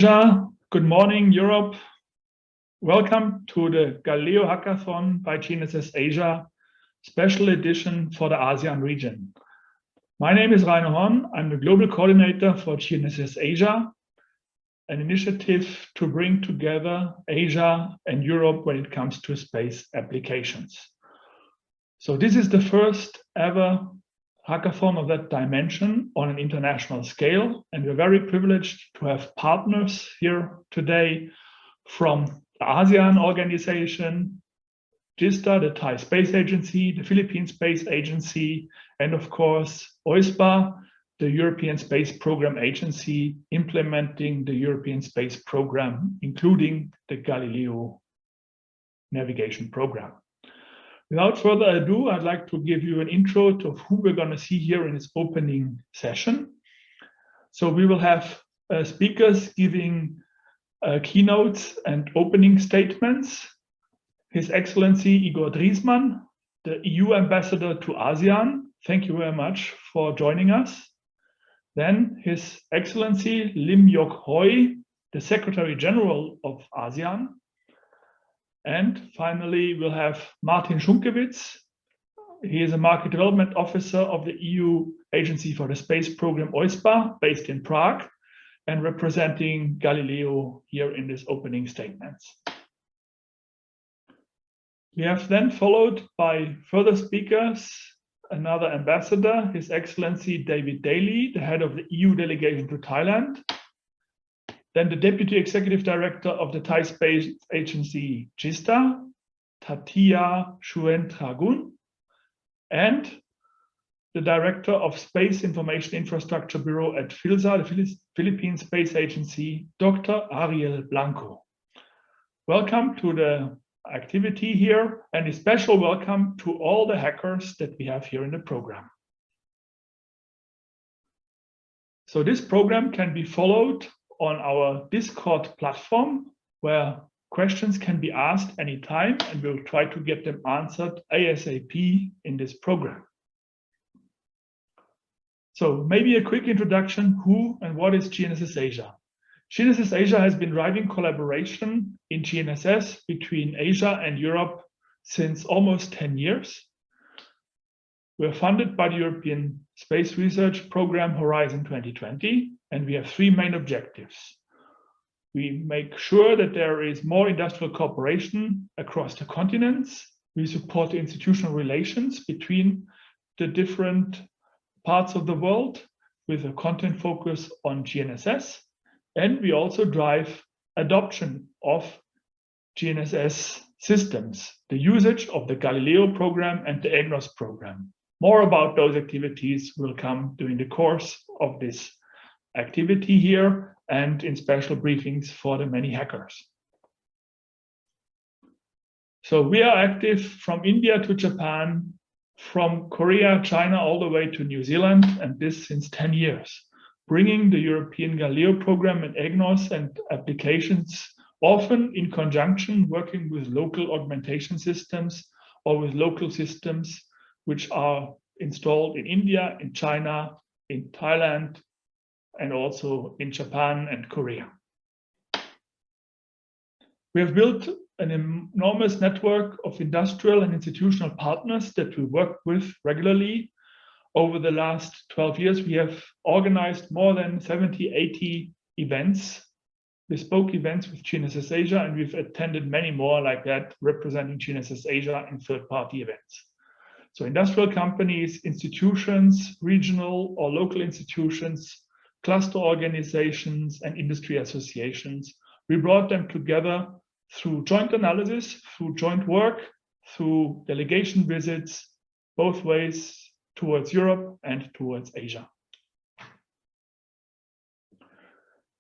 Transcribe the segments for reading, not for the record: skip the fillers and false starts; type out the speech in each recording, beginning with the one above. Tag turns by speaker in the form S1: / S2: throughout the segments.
S1: Good morning, Europe. Welcome to the Galileo Hackathon by GNSS Asia, special edition for the ASEAN region. My name is Rainer Horn. I'm the global coordinator for GNSS Asia, an initiative to bring together Asia and Europe when it comes to space applications. So this is the first ever hackathon of that dimension on an international scale, and we're very privileged to have partners here today from the ASEAN organization, GISTA, the Thai Space Agency, the Philippine Space Agency, and of course OISPA, the European Space Program Agency, implementing the European Space Program, including the Galileo navigation program. Without further ado, I'd like to give you an intro to who we're going to see here in this opening session. So we will have speakers giving keynotes and opening statements. His Excellency Igor Driesman, the EU Ambassador to ASEAN. Thank you very much for joining us. Then His Excellency Lim Yok Hoi, the Secretary General of ASEAN. And finally, we'll have Martin Schunkewitz. He is a Market Development Officer of the EU Agency for the Space Program, OISPA, based in Prague, and representing Galileo here in this opening statements. We have then followed by further speakers, another ambassador, His Excellency David Daly, the head of the EU delegation to Thailand. Then the Deputy Executive Director of the Thai Space Agency, GISTA, Tatia Chuentragun, and the Director of Space Information Infrastructure Bureau at PhilSA, the Philippine Space Agency, Dr. Ariel Blanco. Welcome to the activity here, and a special welcome to all the hackers that we have here in the program. So this program can be followed on our Discord platform, where questions can be asked anytime, and we'll try to get them answered ASAP in this program. So maybe a quick introduction, who and what is GNSS Asia? GNSS Asia has been driving collaboration in GNSS between Asia and Europe since almost 10 years. We're funded by the European Space Research Program Horizon 2020, and we have three main objectives. We make sure that there is more industrial cooperation across the continents. We support the institutional relations between the different parts of the world with a content focus on GNSS. And we also drive adoption of GNSS systems, the usage of the Galileo program and the EGNOS program. More about those activities will come during the course of this activity here and in special briefings for the many hackers. So we are active from India to Japan, from Korea, China, all the way to New Zealand, and this since 10 years, bringing the European Galileo program and EGNOS and applications, often in conjunction, working with local augmentation systems or with local systems which are installed in India, in China, in Thailand, and also in Japan and Korea. We have built an enormous network of industrial and institutional partners that we work with regularly. Over the last 12 years, we have organized more than 70, 80 events, bespoke events with GNSS Asia, and we've attended many more like that, representing GNSS Asia in third-party events. So industrial companies, institutions, regional or local institutions, cluster organizations, and industry associations. We brought them together through joint analysis, through joint work, through delegation visits, both ways towards Europe and towards Asia.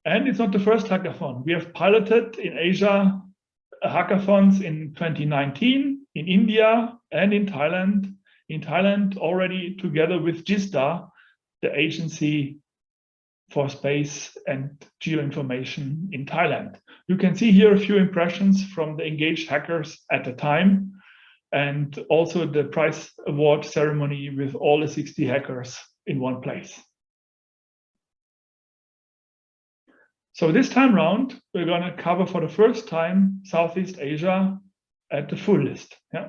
S1: And it's not the first hackathon. We have piloted in Asia hackathons in 2019, in India and in Thailand. In Thailand, already together with GISTA, the agency for space and geoinformation in Thailand. You can see here a few impressions from the engaged hackers at the time, and also the prize award ceremony with all the 60 hackers in one place. So this time round, we're going to cover for the first time Southeast Asia at the full list. Yeah?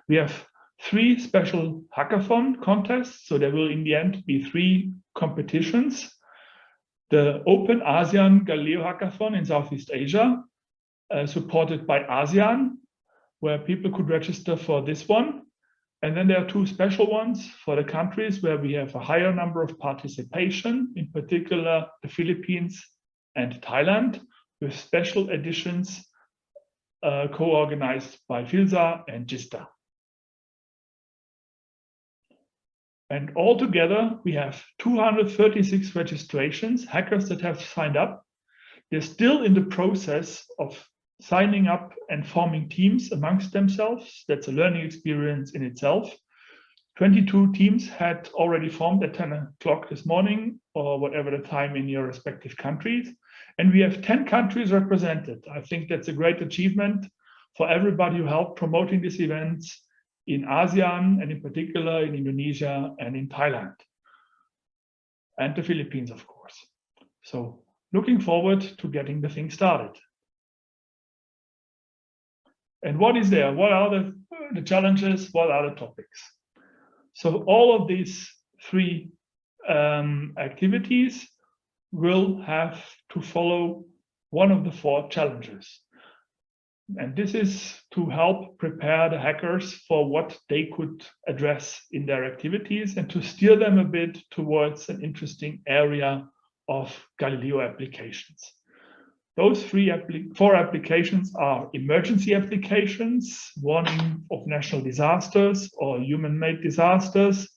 S1: We have 3 special hackathon contests, so there will in the end be 3 competitions. The Open ASEAN Galileo Hackathon in Southeast Asia, supported by ASEAN, where people could register for this one. And then there are 2 special ones for the countries where we have a higher number of participation, in particular the Philippines and Thailand, with special editions co-organized by FILSA and GISTA. And altogether, we have 236 registrations, hackers that have signed up. They're still in the process of signing up and forming teams amongst themselves. That's a learning experience in itself. 22 teams had already formed at 10 o'clock this morning, or whatever the time in your respective countries. And we have 10 countries represented. I think that's a great achievement for everybody who helped promoting these events in ASEAN, and in particular in Indonesia and in Thailand. And the Philippines, of course. So looking forward to getting the thing started. And what is there? What are the challenges? What are the topics? So all of these 3 activities will have to follow one of the 4 challenges. And this is to help prepare the hackers for what they could address in their activities and to steer them a bit towards an interesting area of Galileo applications. Those 4 applications are emergency applications, warning of national disasters or human-made disasters,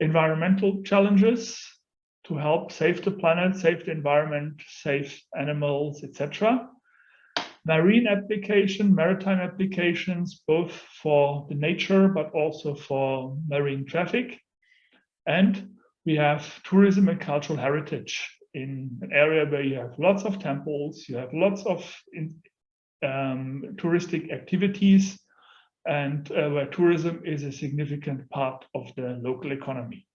S1: environmental challenges to help save the planet, save the environment, save animals, etc. Marine application, maritime applications, both for the nature, but also for marine traffic. And we have tourism and cultural heritage in an area where you have lots of temples, you have lots of touristic activities, and where tourism is a significant part of the local economy.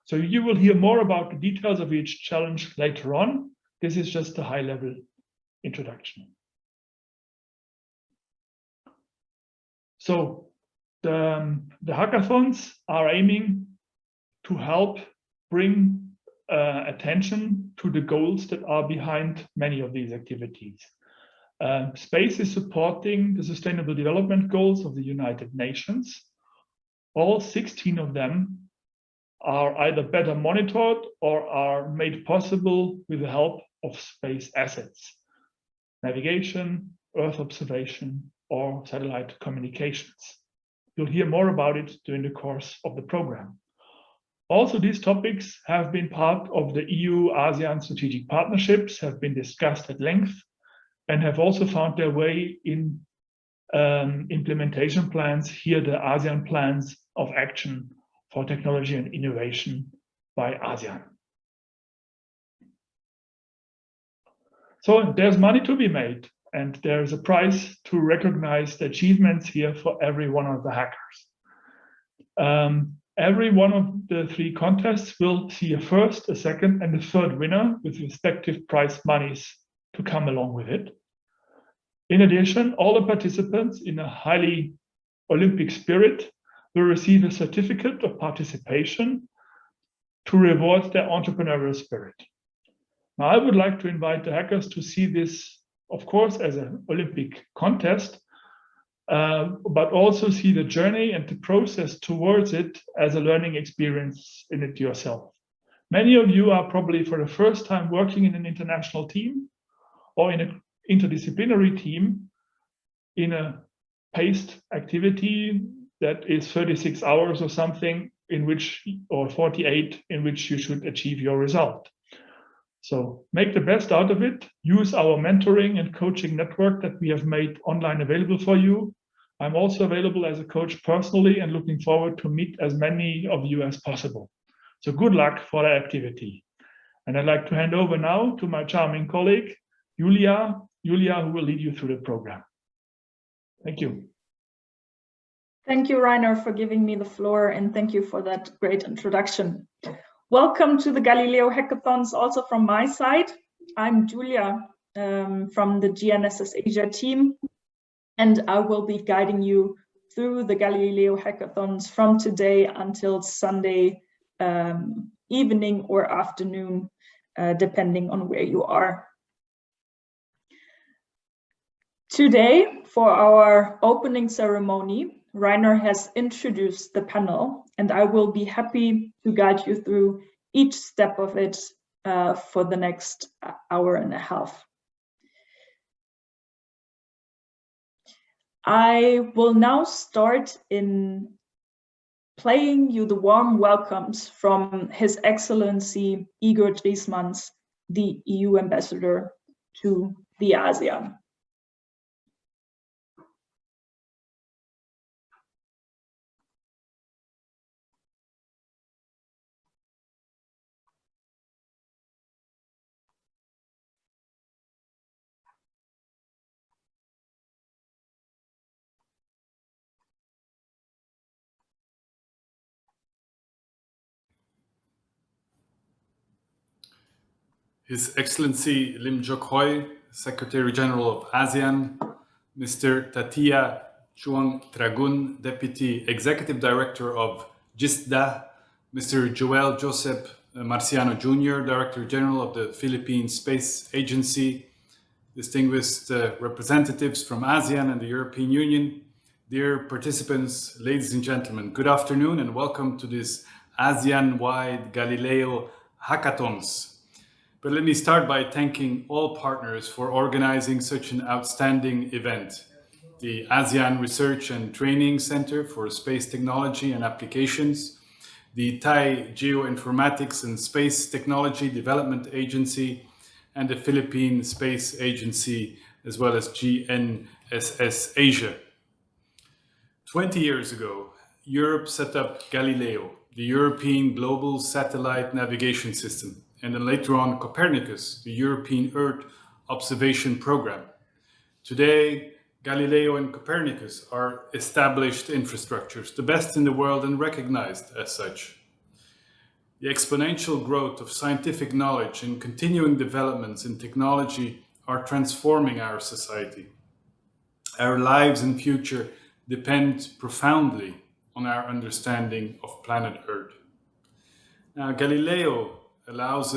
S1: So you will hear more about the details of each challenge later on. This is just a high-level introduction. So the hackathons are aiming to help bring attention to the goals that are behind many of these activities. SPACE is supporting the Sustainable Development Goals of the United Nations. All 16 of them are either better monitored or are made possible with the help of space assets, navigation, Earth observation, or satellite communications. You'll hear more about it during the course of the program. Also, these topics have been part of the EU-ASEAN strategic partnerships, have been discussed at length, and have also found their way in implementation plans, here the ASEAN plans of action for technology and innovation by ASEAN. So there's money to be made, and there's a prize to recognize the achievements here for every one of the hackers. Every one of the 3 contests will see a first, a second, and a third winner with respective prize monies to come along with it. In addition, all the participants in a highly Olympic spirit will receive a certificate of participation to reward their entrepreneurial spirit. Now, I would like to invite the hackers to see this, of course, as an Olympic contest, but also see the journey and the process towards it as a learning experience in it yourself. Many of you are probably for the first time working in an international team or in an interdisciplinary team in a paced activity that is 36 hours or something in which, or 48, in which you should achieve your result. So make the best out of it. Use our mentoring and coaching network that we have made online available for you. I'm also available as a coach personally and looking forward to meet as many of you as possible. So good luck for the activity. And I'd like to hand over now to my charming colleague, Julia, who will lead you through the program. Thank you.
S2: Thank you, Rainer, for giving me the floor, and thank you for that great introduction. Welcome to the Galileo Hackathons also from my side. I'm Julia from the GNSS Asia team, and I will be guiding you through the Galileo hackathons from today until Sunday evening or afternoon, depending on where you are. Today, for our opening ceremony, Rainer has introduced the panel, and I will be happy to guide you through each step of it for the next hour and a half. I will now start in playing you the warm welcomes from His Excellency Igor Driesmans, the EU ambassador to the ASEAN.
S3: His Excellency Lim Jok Hoi, Secretary General of ASEAN, Mr. Tatia Chuang Tragun, Deputy Executive Director of GISDA, Mr. Joel Joseph Marciano Jr., Director General of the Philippine Space Agency, distinguished representatives from ASEAN and the European Union, dear participants, ladies and gentlemen, good afternoon and welcome to this ASEAN-wide Galileo Hackathons. But let me start by thanking all partners for organizing such an outstanding event. The ASEAN Research and Training Center for Space Technology and Applications, the Thai Geoinformatics and Space Technology Development Agency, and the Philippine Space Agency, as well as GNSS Asia. 20 years ago, Europe set up Galileo, the European Global Satellite Navigation System, and then later on Copernicus, the European Earth Observation Program. Today, Galileo and Copernicus are established infrastructures, the best in the world and recognized as such. The exponential growth of scientific knowledge and continuing developments in technology are transforming our society. Our lives and future depend profoundly on our understanding of planet Earth. Now, Galileo allows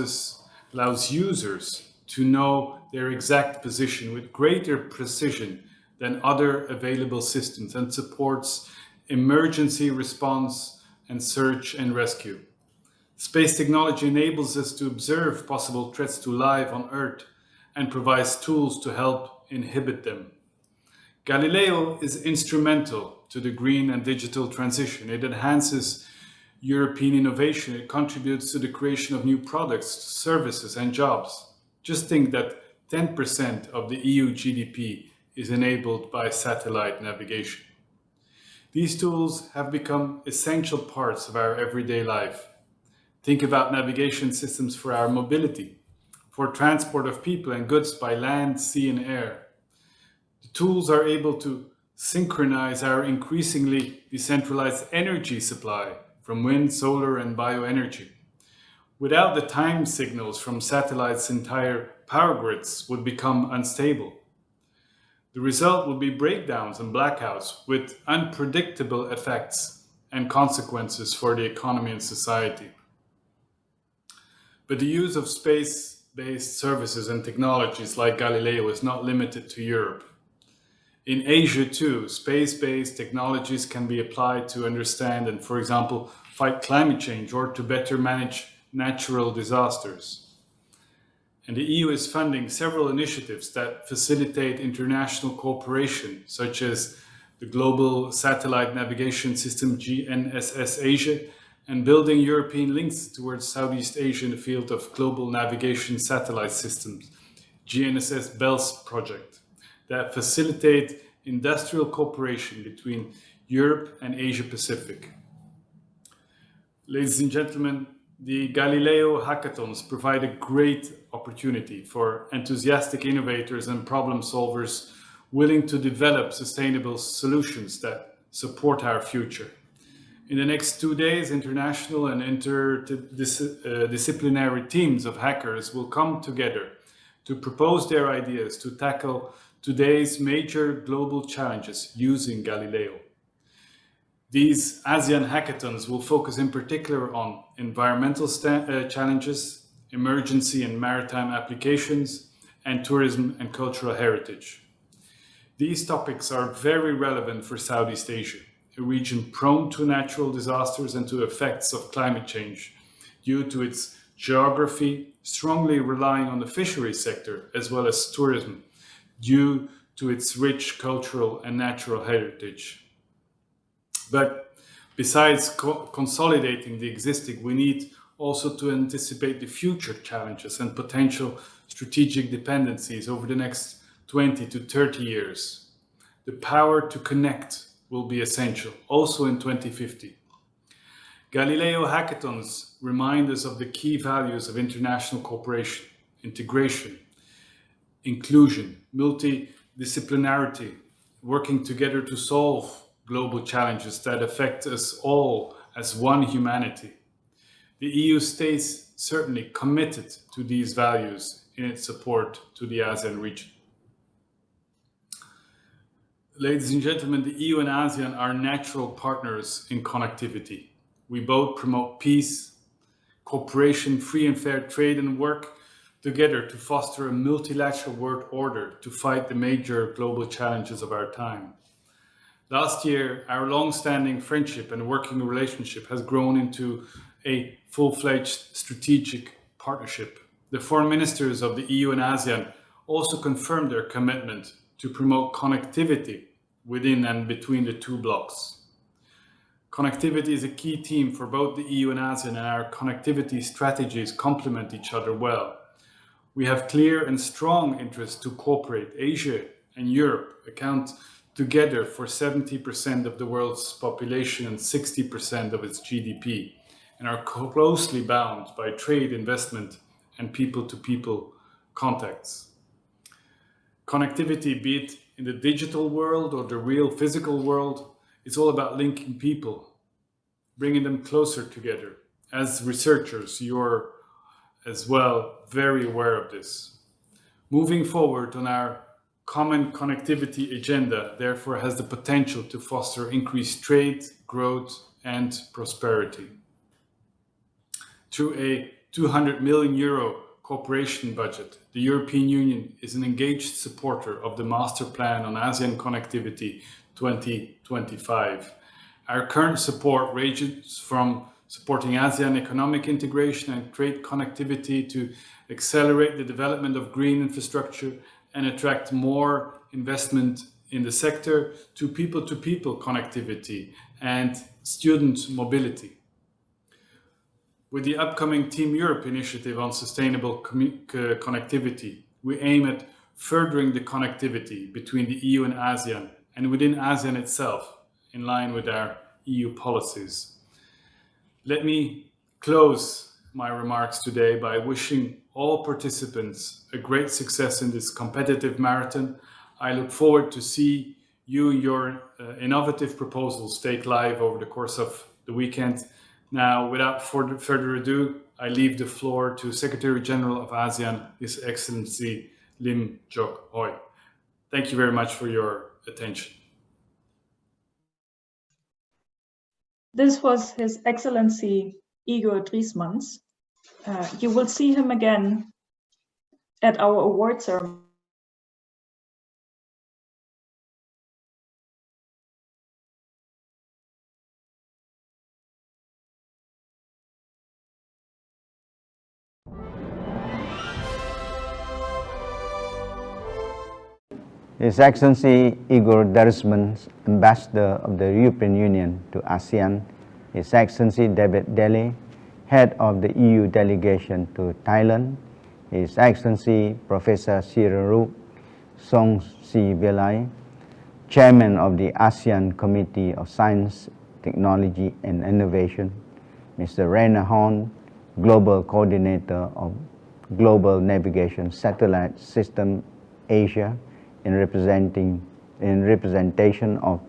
S3: users to know their exact position with greater precision than other available systems and supports emergency response and search and rescue. Space technology enables us to observe possible threats to life on Earth and provides tools to help inhibit them. Galileo is instrumental to the green and digital transition. It enhances European innovation. It contributes to the creation of new products, services, and jobs. Just think that 10% of the EU GDP is enabled by satellite navigation. These tools have become essential parts of our everyday life. Think about navigation systems for our mobility, for transport of people and goods by land, sea, and air. The tools are able to synchronize our increasingly decentralized energy supply from wind, solar, and bioenergy. Without the time signals from satellites, entire power grids would become unstable. The result would be breakdowns and blackouts with unpredictable effects and consequences for the economy and society. But the use of space-based services and technologies like Galileo is not limited to Europe. In Asia too, space-based technologies can be applied to understand and, for example, fight climate change or to better manage natural disasters. And the EU is funding several initiatives that facilitate international cooperation, such as the Global Satellite Navigation System GNSS Asia and building European links towards Southeast Asia in the field of global navigation satellite systems, GNSS BELS project, that facilitate industrial cooperation between Europe and Asia Pacific. Ladies and gentlemen, the Galileo Hackathons provide a great opportunity for enthusiastic innovators and problem solvers willing to develop sustainable solutions that support our future. In the next 2 days, international and interdisciplinary teams of hackers will come together to propose their ideas to tackle today's major global challenges using Galileo. These ASEAN hackathons will focus in particular on environmental challenges, emergency and maritime applications, and tourism and cultural heritage. These topics are very relevant for Southeast Asia, a region prone to natural disasters and to effects of climate change due to its geography, strongly relying on the fisheries sector as well as tourism due to its rich cultural and natural heritage. But besides consolidating the existing, we need also to anticipate the future challenges and potential strategic dependencies over the next 20 to 30 years. The power to connect will be essential, also in 2050. Galileo hackathons remind us of the key values of international cooperation, integration, inclusion, multidisciplinarity, working together to solve global challenges that affect us all as one humanity. The EU stays certainly committed to these values in its support to the ASEAN region. Ladies and gentlemen, the EU and ASEAN are natural partners in connectivity. We both promote peace, cooperation, free and fair trade, and work together to foster a multilateral world order to fight the major global challenges of our time. Last year, our long-standing friendship and working relationship has grown into a full-fledged strategic partnership. The foreign ministers of the EU and ASEAN also confirmed their commitment to promote connectivity within and between the two blocs. Connectivity is a key theme for both the EU and ASEAN, and our connectivity strategies complement each other well. We have clear and strong interest to cooperate. Asia and Europe account together for 70% of the world's population and 60% of its GDP, and are closely bound by trade, investment, and people-to-people contacts. Connectivity, be it in the digital world or the real physical world, is all about linking people, bringing them closer together. As researchers, you're as well very aware of this. Moving forward on our common connectivity agenda, therefore, has the potential to foster increased trade, growth, and prosperity. Through a €200 million cooperation budget, the European Union is an engaged supporter of the Master Plan on ASEAN Connectivity 2025. Our current support ranges from supporting ASEAN economic integration and trade connectivity to accelerate the development of green infrastructure and attract more investment in the sector, to people connectivity and student mobility. With the upcoming Team Europe initiative on sustainable connectivity, we aim at furthering the connectivity between the EU and ASEAN and within ASEAN itself, in line with our EU policies. Let me close my remarks today by wishing all participants a great success in this competitive marathon. I look forward to see your innovative proposals take live over the course of the weekend. Now, without further ado, I leave the floor to Secretary General of ASEAN, His Excellency Lim Jok Hoi. Thank you very much for your attention.
S2: This was His Excellency Igor Driesmans. You will see him again at our award ceremony.
S4: His Excellency Igor Driesmans, Ambassador of the European Union to ASEAN, His Excellency David Daly, Head of the EU Delegation to Thailand, His Excellency Professor Siraruk Songsivilai, Chairman of the ASEAN Committee of Science, Technology and Innovation, Mr. Rainer Horn, Global Coordinator of Global Navigation Satellite System Asia, in representation of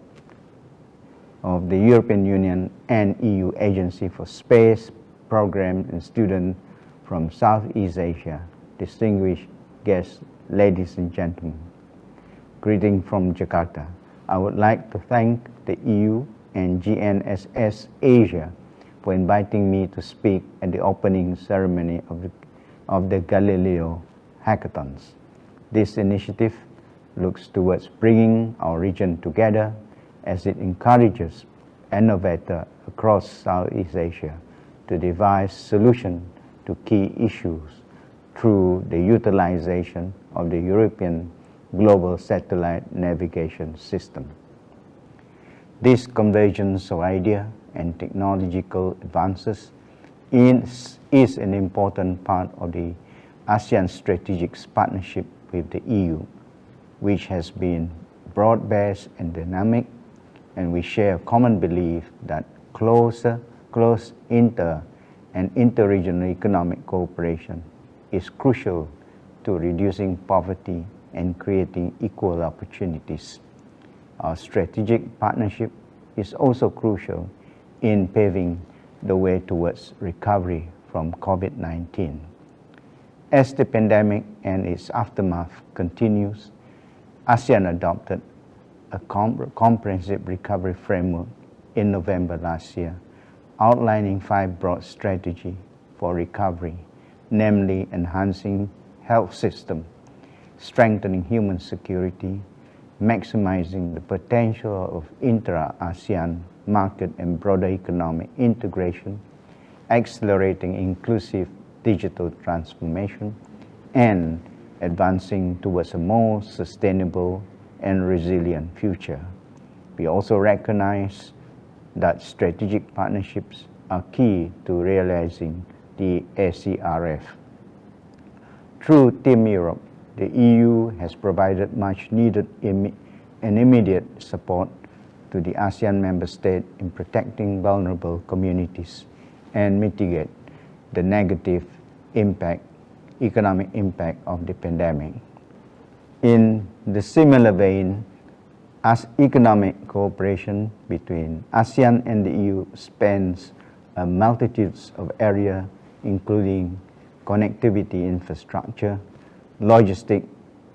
S4: the European Union and EU Agency for Space Program and students from Southeast Asia, distinguished guests, ladies and gentlemen. Greeting from Jakarta. I would like to thank the EU and GNSS Asia for inviting me to speak at the opening ceremony of the Galileo Hackathons. This initiative looks towards bringing our region together as it encourages innovators across Southeast Asia to devise solutions to key issues through the utilization of the European Global Satellite Navigation System. This convergence of ideas and technological advances is an important part of the ASEAN strategic partnership with the EU, which has been broad-based and dynamic, and we share a common belief that close inter- and interregional economic cooperation is crucial to reducing poverty and creating equal opportunities. Our strategic partnership is also crucial in paving the way towards recovery from COVID-19. As the pandemic and its aftermath continues, ASEAN adopted a comprehensive recovery framework in November last year, outlining 5 broad strategies for recovery, namely enhancing health system, strengthening human security, maximizing the potential of intra-ASEAN market and broader economic integration, accelerating inclusive digital transformation, and advancing towards a more sustainable and resilient future. We also recognize that strategic partnerships are key to realizing the ACRF. Through Team Europe, the EU has provided much needed and immediate support to the ASEAN member states in protecting vulnerable communities and mitigate the negative economic impact of the pandemic. In the similar vein, as economic cooperation between ASEAN and the EU spans a multitude of areas, including connectivity infrastructure, logistic,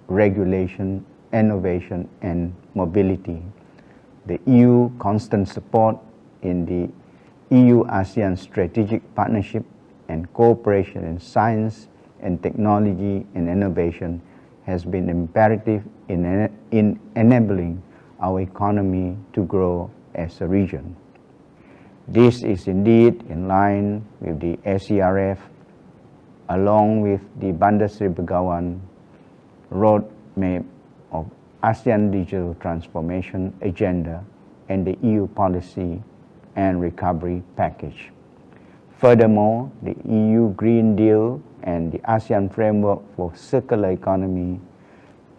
S4: regulation, innovation, and mobility. The EU constant support in the EU-ASEAN strategic partnership and cooperation in science and technology and innovation has been imperative in enabling our economy to grow as a region. This is indeed in line with the ACRF, along with the Bandar Seri Begawan roadmap of ASEAN digital transformation agenda and the EU policy and recovery package. Furthermore, the EU Green Deal and the ASEAN framework for circular economy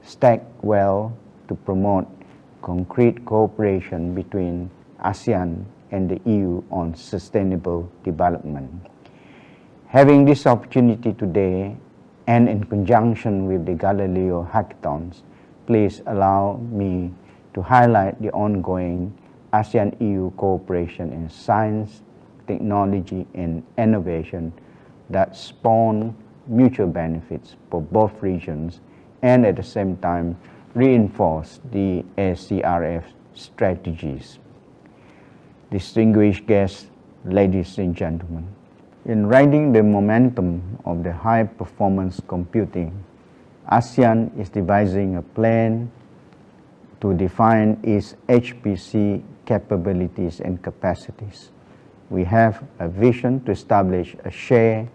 S4: stack well to promote concrete cooperation between ASEAN and the EU on sustainable development. Having this opportunity today, and in conjunction with the Galileo Hackathons, please allow me to highlight the ongoing ASEAN-EU cooperation in science, technology, and innovation that spawn mutual benefits for both regions and at the same time reinforce the ACRF strategies. Distinguished guests, ladies and gentlemen, in riding the momentum of the high-performance computing, ASEAN is devising a plan to define its HPC capabilities and capacities. We have a vision to establish a shared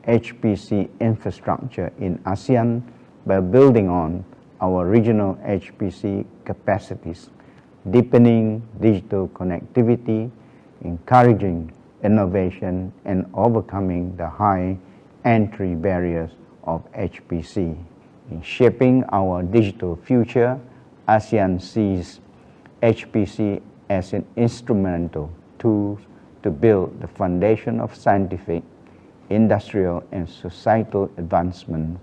S4: HPC infrastructure in ASEAN by building on our regional HPC capacities, deepening digital connectivity, encouraging innovation, and overcoming the high entry barriers of HPC. In shaping our digital future, ASEAN sees HPC as an instrumental tool to build the foundation of scientific, industrial, and societal advancement,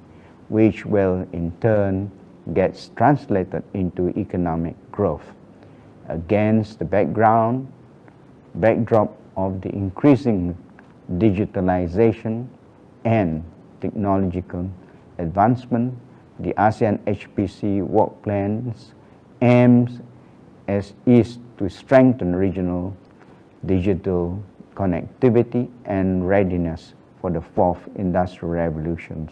S4: which will in turn get translated into economic growth. Against the backdrop of the increasing digitalization and technological advancement, the ASEAN HPC work plans aims is to strengthen regional digital connectivity and readiness for the fourth industrial revolutions.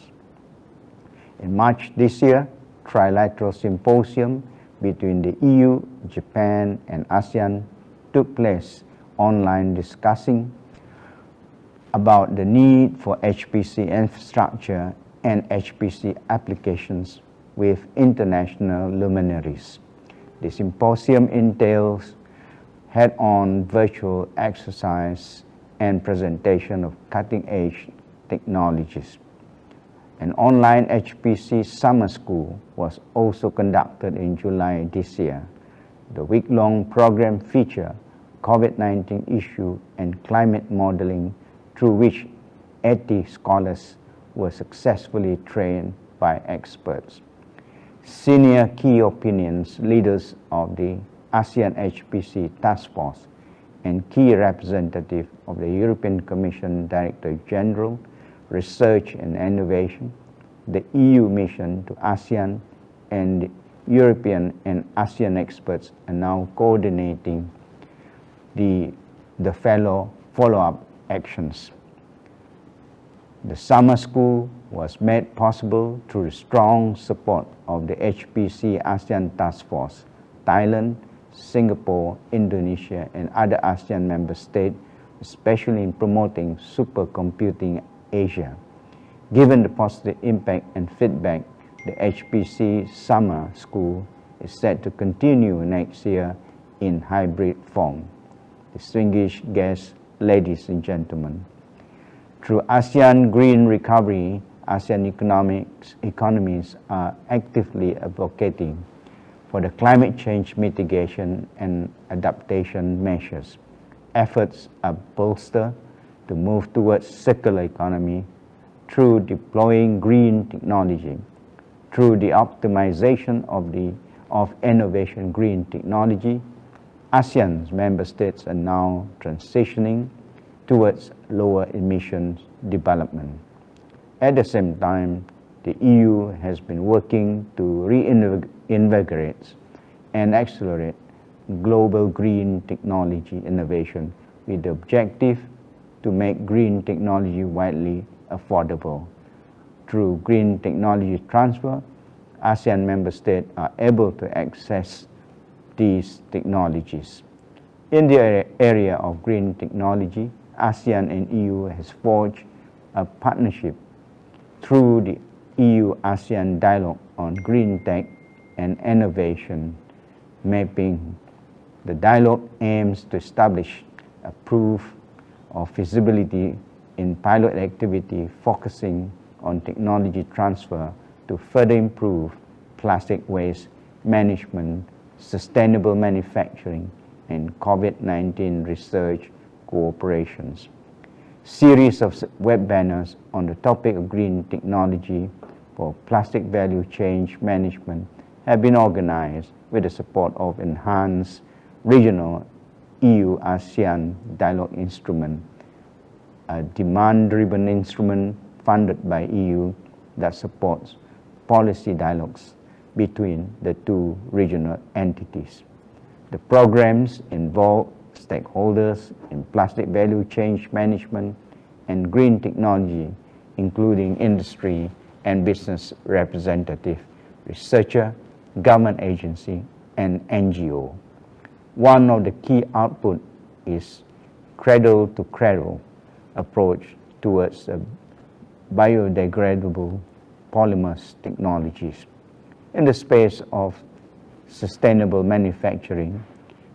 S4: In March this year, trilateral symposium between the EU, Japan, and ASEAN took place online, discussing about the need for HPC infrastructure and HPC applications with international luminaries. The symposium entails head-on virtual exercise and presentation of cutting-edge technologies. An online HPC summer school was also conducted in July this year. The week-long program featured COVID-19 issue and climate modeling, through which 80 scholars were successfully trained by experts. Senior key opinions leaders of the ASEAN HPC Task Force and key representative of the European Commission Director General, Research and Innovation, the EU mission to ASEAN, and the European and ASEAN experts are now coordinating the follow-up actions. The summer school was made possible through the strong support of the HPC ASEAN Task Force, Thailand, Singapore, Indonesia, and other ASEAN member states, especially in promoting supercomputing Asia. Given the positive impact and feedback, the HPC summer school is set to continue next year in hybrid form. Distinguished guests, ladies and gentlemen, through ASEAN Green Recovery, ASEAN economies are actively advocating for the climate change mitigation and adaptation measures. Efforts are bolstered to move towards circular economy through deploying green technology. Through the optimization of innovation green technology, ASEAN's member states are now transitioning towards lower emissions development. At the same time, the EU has been working to reinvigorate and accelerate global green technology innovation with the objective to make green technology widely affordable. Through green technology transfer, ASEAN member states are able to access these technologies. In the area of green technology, ASEAN and EU has forged a partnership through the EU-ASEAN Dialogue on Green Tech and Innovation Mapping. The dialogue aims to establish a proof of feasibility in pilot activity focusing on technology transfer to further improve plastic waste management, sustainable manufacturing, and COVID-19 research cooperations. Series of web banners on the topic of green technology for plastic value chain management have been organized with the support of enhanced regional EU-ASEAN dialogue instrument, a demand-driven instrument funded by EU that supports policy dialogues between the two regional entities. The programs involve stakeholders in plastic value chain management and green technology, including industry and business representative, researcher, government agency, and NGO. One of the key outputs is cradle-to-cradle approach towards biodegradable polymers technologies. In the space of sustainable manufacturing,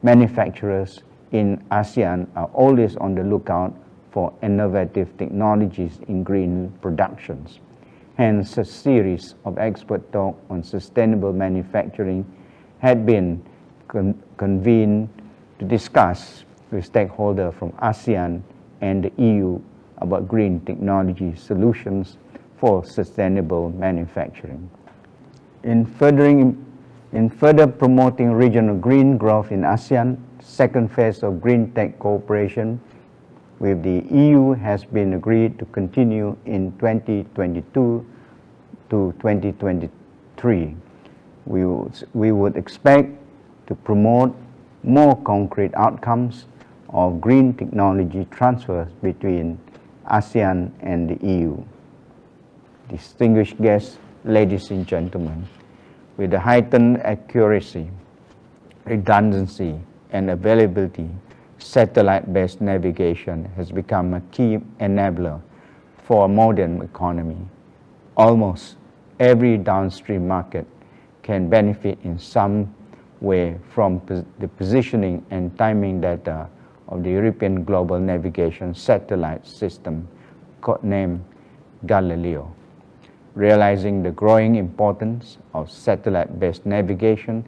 S4: manufacturers in ASEAN are always on the lookout for innovative technologies in green productions. Hence, a series of expert talks on sustainable manufacturing had been convened to discuss with stakeholders from ASEAN and the EU about green technology solutions for sustainable manufacturing. In further promoting regional green growth in ASEAN, second phase of green tech cooperation with the EU has been agreed to continue in 2022 to 2023 3, we would expect to promote more concrete outcomes of green technology transfers between ASEAN and the EU. Distinguished guests, ladies and gentlemen, with the heightened accuracy, redundancy, and availability, satellite-based navigation has become a key enabler for a modern economy. Almost every downstream market can benefit in some way from the positioning and timing data of the European Global Navigation Satellite System, codenamed Galileo. Realizing the growing importance of satellite-based navigation,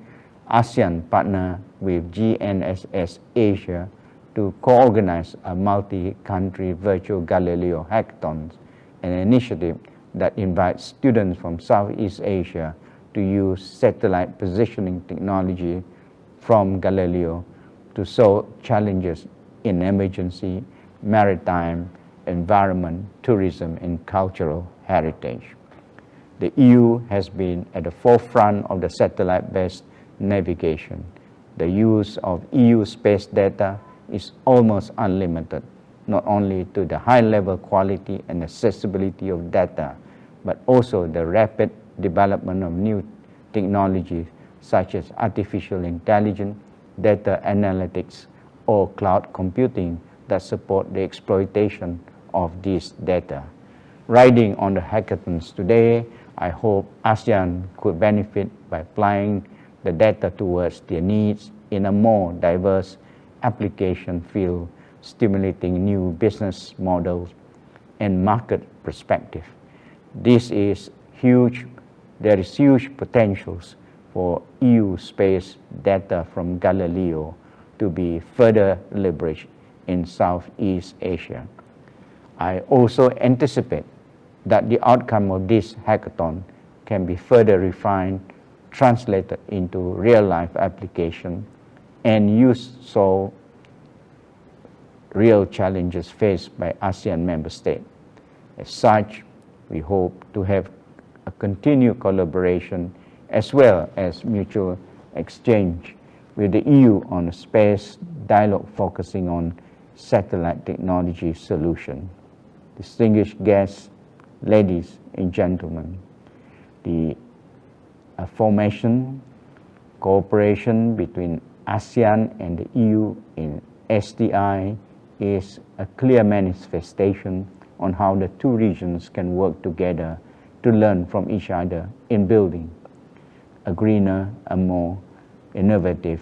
S4: ASEAN partnered with GNSS Asia to co-organize a multi-country virtual Galileo Hackathons, an initiative that invites students from Southeast Asia to use satellite positioning technology from Galileo to solve challenges in emergency, maritime, environment, tourism, and cultural heritage. The EU has been at the forefront of the satellite-based navigation. The use of EU space data is almost unlimited, not only to the high-level quality and accessibility of data, but also the rapid development of new technologies such as artificial intelligence, data analytics, or cloud computing that support the exploitation of this data. Riding on the hackathons today, I hope ASEAN could benefit by applying the data towards their needs in a more diverse application field, stimulating new business models and market perspective. This is huge. There is huge potentials for EU space data from Galileo to be further leveraged in Southeast Asia. I also anticipate that the outcome of this hackathon can be further refined, translated into real-life application, and used to solve real challenges faced by ASEAN member states. As such, we hope to have a continued collaboration as well as mutual exchange with the EU on a space dialogue focusing on satellite technology solution. Distinguished guests, ladies and gentlemen, the formation, cooperation between ASEAN and the EU in SDI is a clear manifestation on how the two regions can work together to learn from each other in building a greener, a more innovative,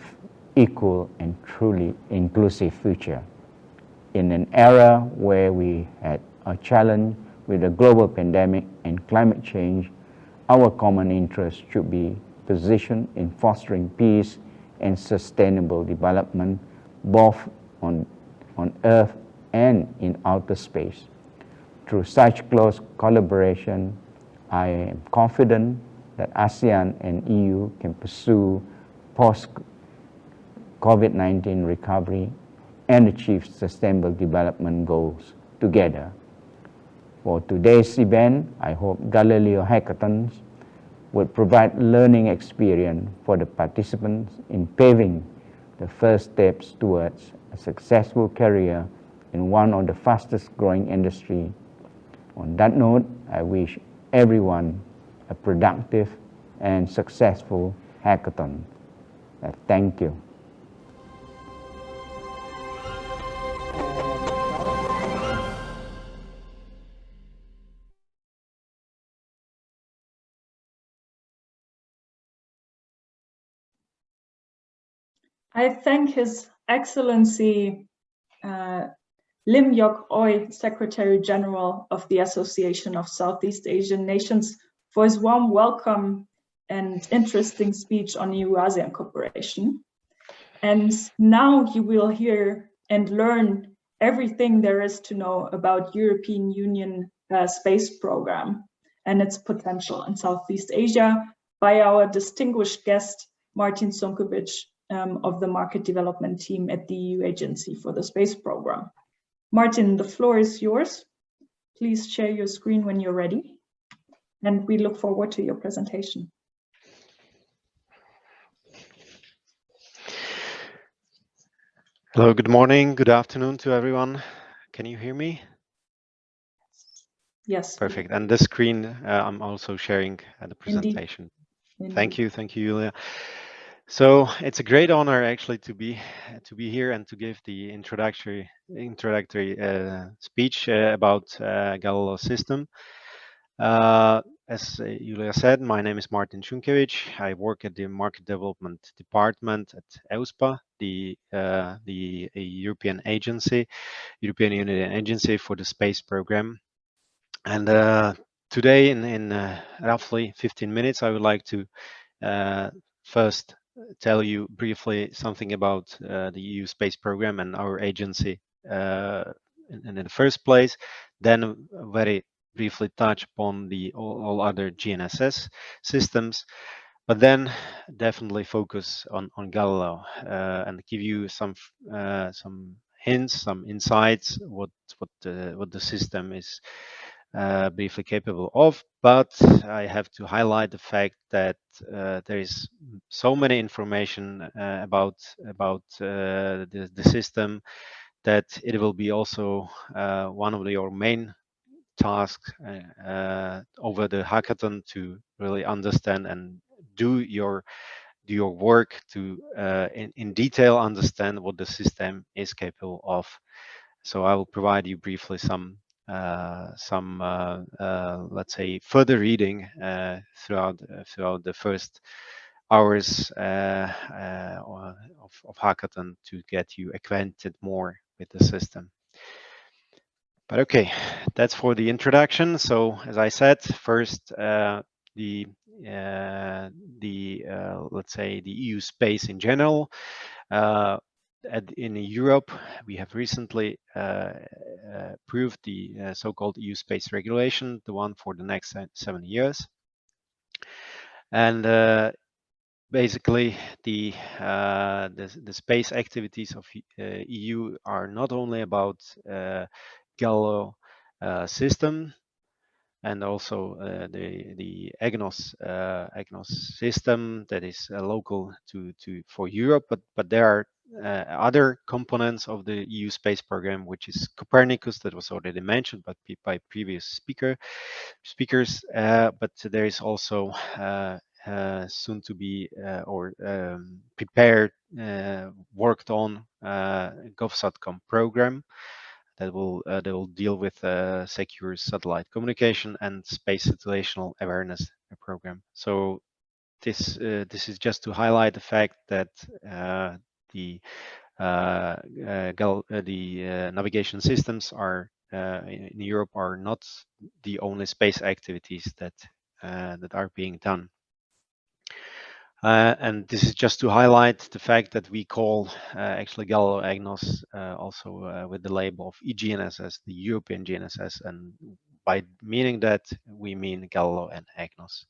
S4: equal, and truly inclusive future. In an era where we had a challenge with the global pandemic and climate change, our common interest should be positioned in fostering peace and sustainable development, both on Earth and in outer space. Through such close collaboration, I am confident that ASEAN and EU can pursue post-COVID-19 recovery and achieve sustainable development goals together. For today's event, I hope Galileo Hackathons would provide learning experience for the participants in paving the first steps towards a successful career in one of the fastest growing industries. On that note, I wish everyone a productive and successful hackathon. Thank you.
S2: I thank His Excellency Lim Yok Oi, Secretary General of the Association of Southeast Asian Nations, for his warm welcome and interesting speech on EU-ASEAN cooperation. And now you will hear and learn everything there is to know about European Union space program and its potential in Southeast Asia by our distinguished guest, Martin Sunkovic, of the market development team at the EU Agency for the Space Program. Martin, the floor is yours. Please share your screen when you're ready, and we look forward to your presentation.
S5: Hello, good morning, good afternoon to everyone. Can you hear me?
S2: Yes.
S5: Perfect. And the screen, I'm also sharing the presentation.
S2: Indeed.
S5: Thank you, Julia. So it's a great honor actually to be here and to give the introductory speech about Galileo system. As Julia said, my name is Martin Šunkevič. I work at the Market Development Department at EUSPA, the European Union Agency for the Space Program. And today, in roughly 15 minutes, I would like to first tell you briefly something about the EU Space Program and our agency in the first place, then very briefly touch upon the all other GNSS systems, but then definitely focus on Galileo and give you some hints, some insights what the system is briefly capable of. But I have to highlight the fact that there is so many information about the system that it will be also one of your main tasks over the hackathon to really understand and do your work to in detail understand what the system is capable of. So I will provide you briefly some let's say further reading throughout the first hours of hackathon to get you acquainted more with the system. But okay, that's for the introduction. So as I said, first let's say the EU space in general. In Europe, we have recently approved the so-called EU space regulation, the one for the next 7 years. And basically, the space activities of EU are not only about Galileo system and also the EGNOS system that is local for Europe, but there are other components of the EU space program, which is Copernicus, that was already mentioned by previous speakers, but there is also soon to be or prepared, worked on GovSatcom program that will deal with secure satellite communication and space situational awareness program. So this is just to highlight the fact that the navigation systems are in Europe are not the only space activities that are being done. And this is just to highlight the fact that we call actually Galileo EGNOS also with the label of eGNSS, the European GNSS, and by meaning that we mean Galileo and EGNOS,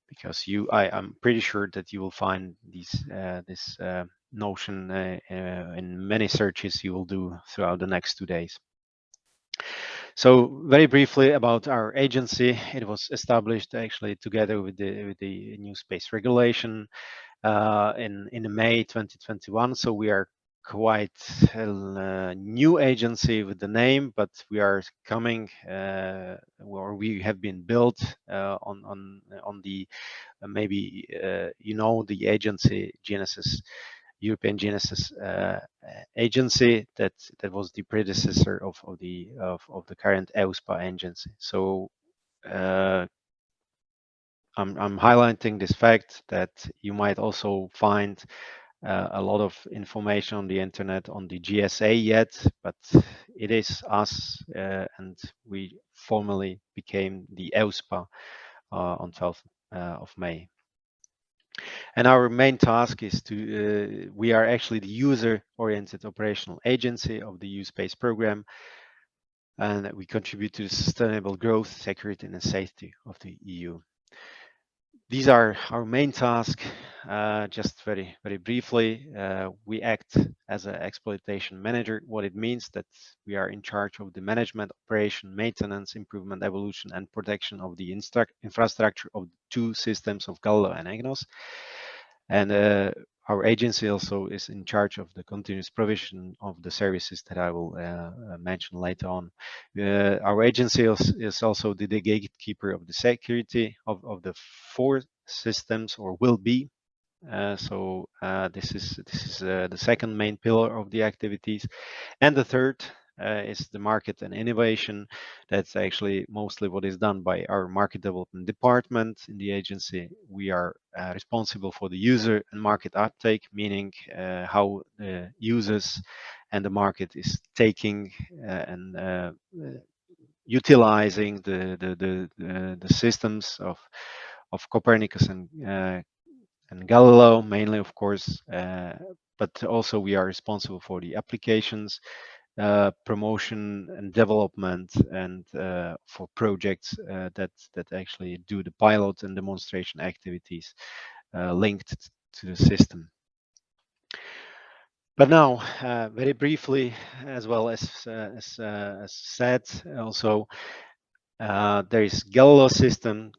S5: because I'm pretty sure that you will find this notion in many searches you will do throughout the next 2 days. So very briefly about our agency, it was established actually together with the new space regulation in May 2021. So we are quite a new agency with the name, but we are coming or we have been built on the maybe you know the agency GNSS. European GNSS agency that was the predecessor of the current EUSPA agency. So I'm highlighting this fact that you might also find a lot of information on the internet on the GSA yet, but it is us, and we formally became the EUSPA on 12th of May. And our main task is to, we are actually the user-oriented operational agency of the EU Space Program, and we contribute to the sustainable growth, security, and safety of the EU. These are our main tasks. Just very briefly, we act as an exploitation manager. What it means that we are in charge of the management, operation, maintenance, improvement, evolution, and protection of the infrastructure of the two systems of Galileo and EGNOS. And our agency also is in charge of the continuous provision of the services that I will mention later on. Our agency is also the gatekeeper of the security of the 4 systems, or will be. This is the second main pillar of the activities, and the third is the market and innovation. That's actually mostly what is done by our market development department in the agency. We are responsible for the user and market uptake, meaning how the users and the market is taking and utilizing the systems of Copernicus and Galileo, mainly, of course, but also we are responsible for the applications, promotion and development, and for projects that actually do the pilot and demonstration activities linked to the system. But now, very briefly, as well as said, also there is Galileo system,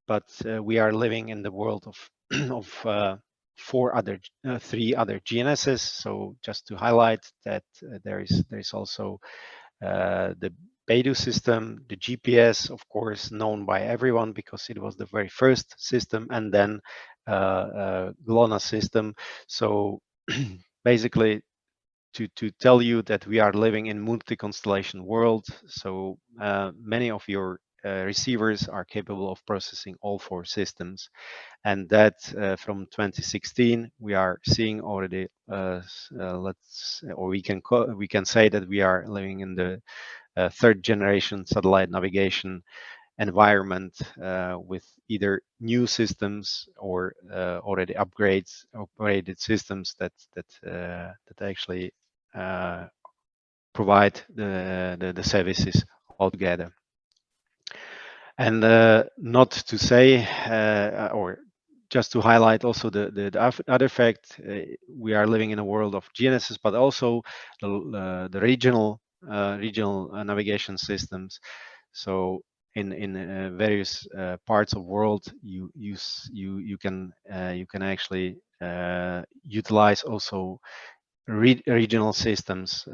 S5: but we are living in the world of three other GNSS. So just to highlight that there is also the Beidou system, the GPS, of course, known by everyone because it was the very first system, and then GLONASS system. So basically, to tell you that we are living in multi-constellation world. So many of your receivers are capable of processing all 4 systems, and that from 2016 we are seeing already. We can say that we are living in the 3rd generation satellite navigation environment with either new systems or already upgraded systems that actually provide the services altogether. And not to say, or just to highlight also the other fact, we are living in a world of GNSS, but also the regional navigation systems. So in various parts of world, you can actually utilize also regional systems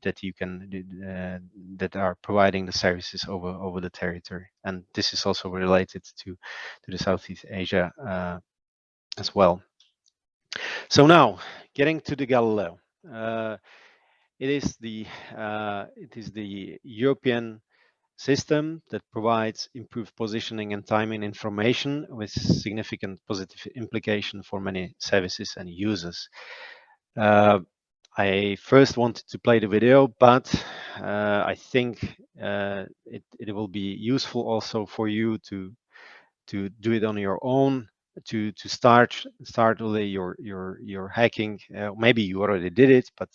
S5: that you can that are providing the services over the territory, and this is also related to the Southeast Asia as well. So now, getting to the Galileo, it is the European system that provides improved positioning and timing information with significant positive implication for many services and users. I first wanted to play the video, but I think it will be useful also for you to do it on your own, to start really your hacking. Maybe you already did it, but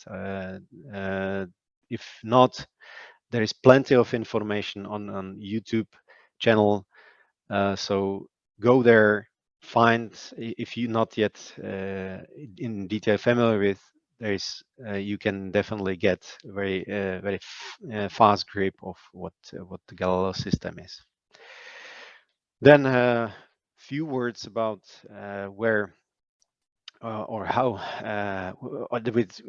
S5: if not, there is plenty of information on YouTube channel. So go there, find, if you're not yet in detail familiar with, there is you can definitely get very fast grip of what the Galileo system is. Then a few words about where or how at which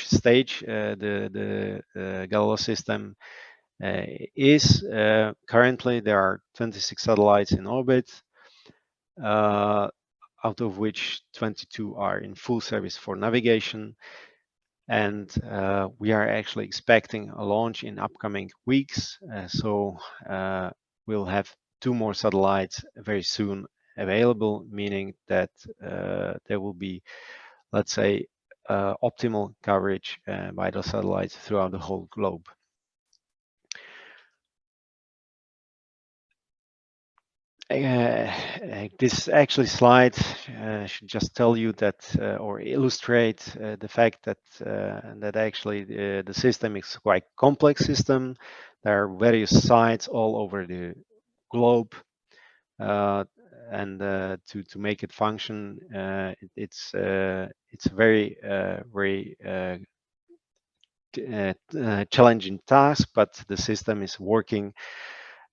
S5: stage the Galileo system is. Currently there are 26 satellites in orbit, out of which 22 are in full service for navigation, and we are actually expecting a launch in upcoming weeks. So we'll have 2 more satellites very soon available, meaning that there will be, let's say, optimal coverage by the satellites throughout the whole globe. This actually slide should just tell you that or illustrate the fact that actually the system is quite complex system. There are various sites all over the globe, and to make it function, it's a very challenging task, but the system is working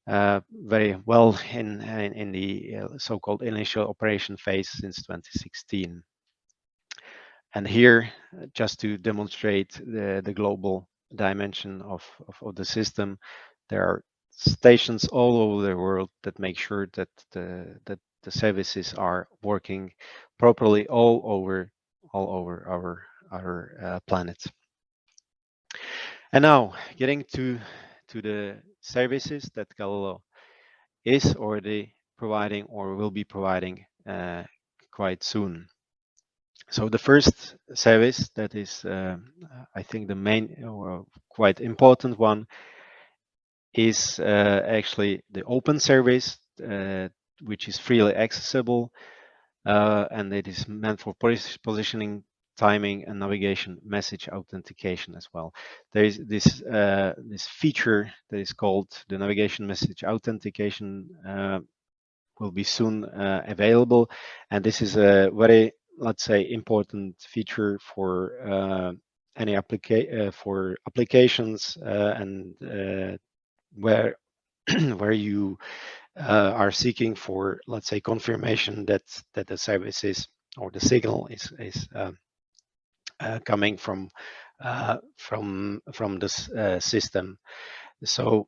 S5: very well in the so-called initial operation phase since 2016. And here, just to demonstrate the global dimension of the system, there are stations all over the world that make sure that the services are working properly all over our planet. And now, getting to the services that Galileo is already providing or will be providing quite soon. So the first service that is, I think, the main or quite important one is actually the open service, which is freely accessible, and it is meant for positioning, timing, and navigation message authentication as well. There is this feature that is called the navigation message authentication will be soon available, and this is a very, let's say, important feature for any applications and where where you are seeking for, let's say, confirmation that the service is or the signal is coming from this system. So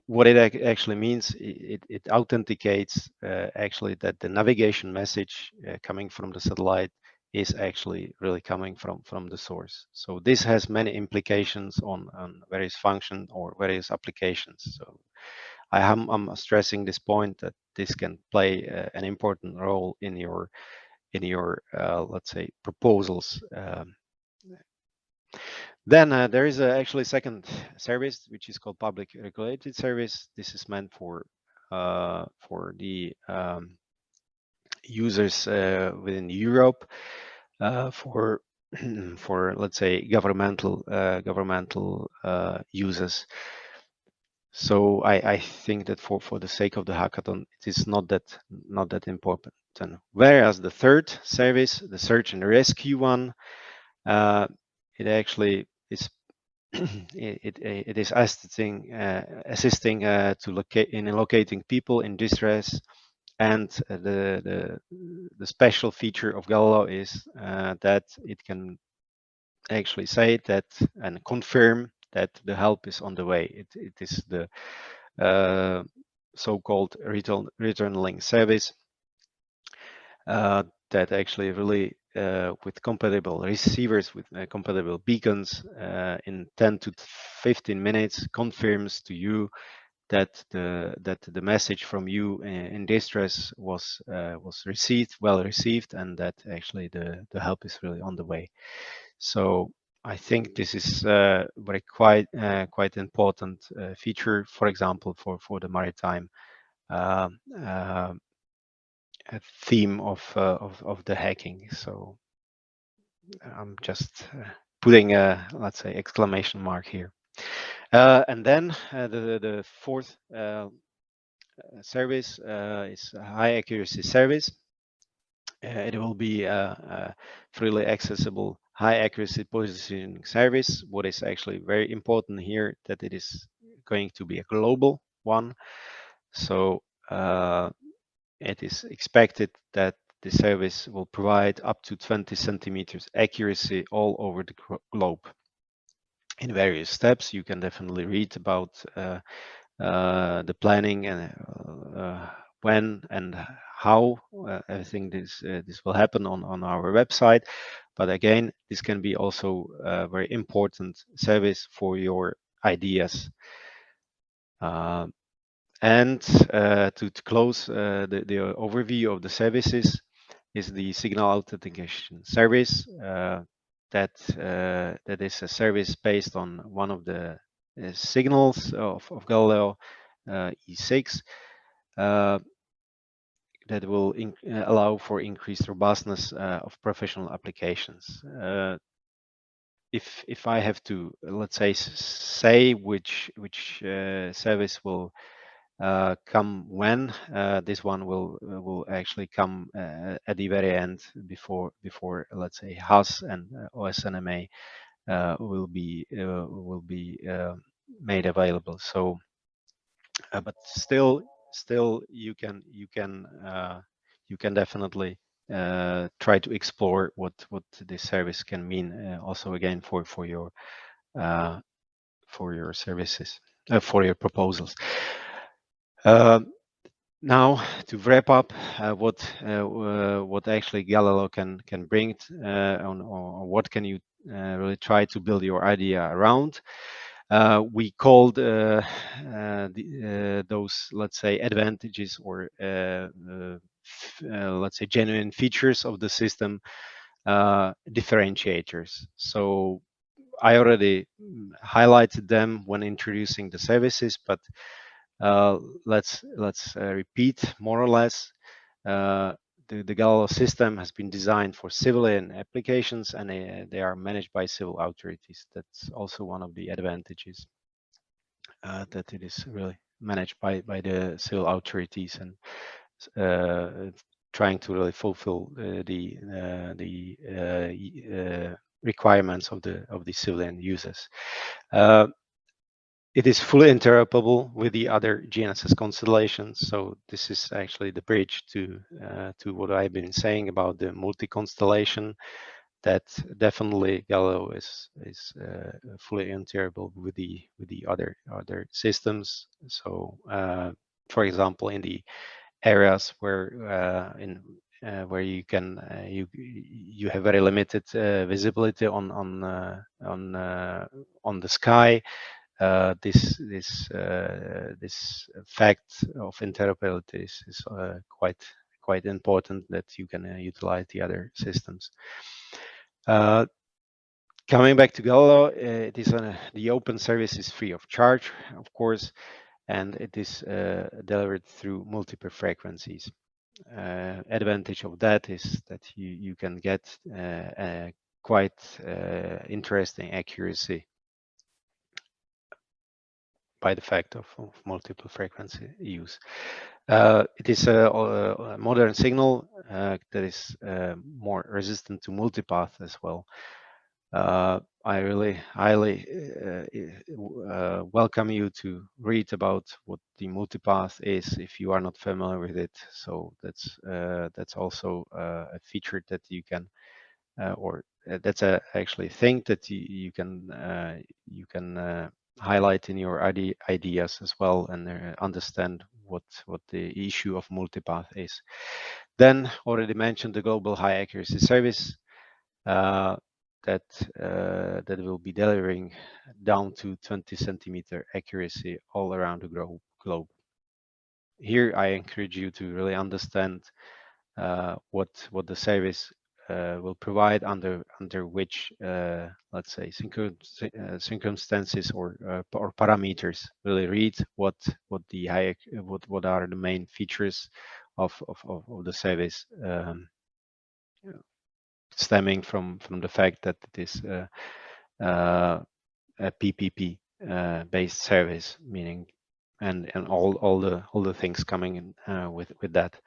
S5: what it actually means, it authenticates actually that the navigation message coming from the satellite is actually really coming from the source. So this has many implications on various functions or various applications. So I'm stressing this point that this can play an important role in your let's say proposals. Then there is actually second service, which is called public regulated service. This is meant for the users within Europe, for for, let's say, governmental users. So I think that for the sake of the hackathon, it is not that important. And whereas the third service, the search and rescue one, it actually is it is assisting to locate in locating people in distress, and the special feature of Galileo is that it can actually say that and confirm that the help is on the way. It is the so-called return link service that actually really with compatible receivers, with compatible beacons, in 10 to 15 minutes confirms to you that the message from you in distress was well received, and that actually the help is really on the way. So I think this is very quite important feature, for example, for the maritime theme of the hacking. So I'm just putting a, let's say, exclamation mark here. And then the fourth service is a high accuracy service. It will be a freely accessible high accuracy positioning service. What is actually very important here, that it is going to be a global one. So it is expected that the service will provide up to 20 centimeters accuracy all over the globe. In various steps, you can definitely read about the planning and when and how everything this will happen on our website. But again, this can be also a very important service for your ideas. And to close the overview of the services is the signal authentication service. That is a service based on one of the signals of Galileo, E6, that will allow for increased robustness of professional applications. If I have to, let's say which service will come when, this one will actually come at the very end, before let's say HAS and OSNMA will be made available. So but still you can definitely try to explore what this service can mean, also again for your services, for your proposals. Now, to wrap up, what actually Galileo can bring, or what can you really try to build your idea around? We called those, let's say, advantages or let's say genuine features of the system differentiators. So I already highlighted them when introducing the services, but let's repeat more or less. The Galileo system has been designed for civilian applications, and they are managed by civil authorities. That's also one of the advantages, that it is really managed by the civil authorities and trying to really fulfill the requirements of the civilian users. It is fully interoperable with the other GNSS constellations. So this is actually the bridge to what I've been saying about the multi-constellation. That definitely Galileo is fully interoperable with the other systems. So, for example, in the areas where where you can you have very limited visibility on the sky. This fact of interoperability is quite important, that you can utilize the other systems. Coming back to Galileo, it is the open service is free of charge, of course, and it is delivered through multiple frequencies. Advantage of that is that you can get quite interesting accuracy by the fact of multiple frequency use. It is a modern signal that is more resistant to multipath as well. I really highly welcome you to read about what the multipath is if you are not familiar with it. So that's also a feature that you can, or that's a actually thing that you can highlight in your ideas as well, and understand what the issue of multipath is. Then already mentioned the global high accuracy service that will be delivering down to 20 centimeter accuracy all around the globe. Here I encourage you to really understand what the service will provide under which let's say circumstances or parameters. Really read what are the main features of the service, stemming from the fact that it is a PPP based service, meaning and all the things coming in with that.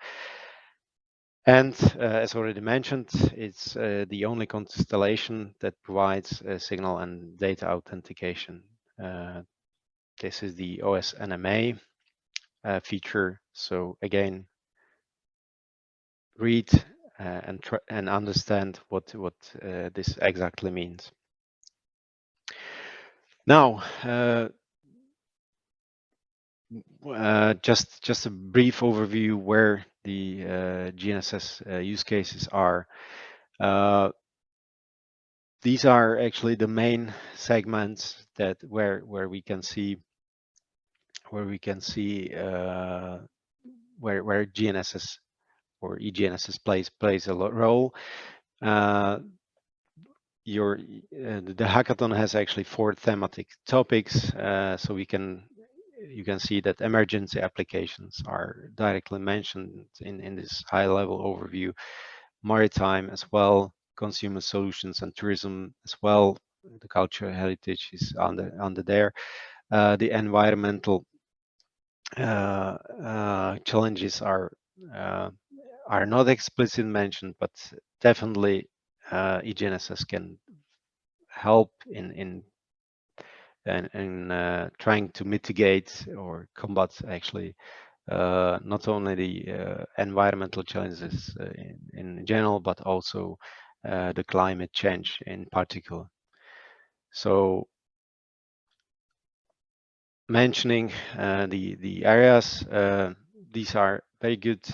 S5: And as already mentioned, it's the only constellation that provides signal and data authentication. This is the OSNMA feature. So again, read and understand what this exactly means. Now, just a brief overview where the GNSS use cases are. These are actually the main segments that where we can see where GNSS or eGNSS plays a role. The hackathon has actually 4 thematic topics, so you can see that emergency applications are directly mentioned in this high-level overview. Maritime as well, consumer solutions and tourism as well. The cultural heritage is under there. The environmental challenges are not explicitly mentioned, but definitely eGNSS can help in and trying to mitigate or combat actually not only the environmental challenges in general, but also the climate change in particular. So mentioning the areas, these are very good,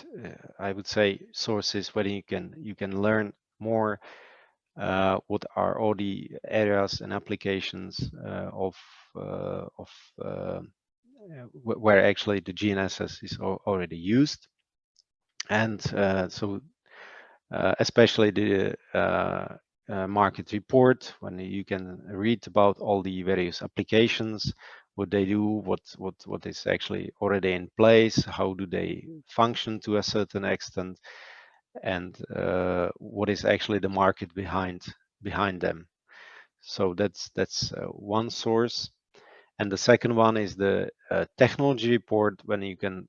S5: I would say, sources where you can learn more what are all the areas and applications where actually the GNSS is already used, and so especially the market report, when you can read about all the various applications, what they do, what is actually already in place, how do they function to a certain extent, and what is actually the market behind them. So that's one source. And the second one is the technology report, when you can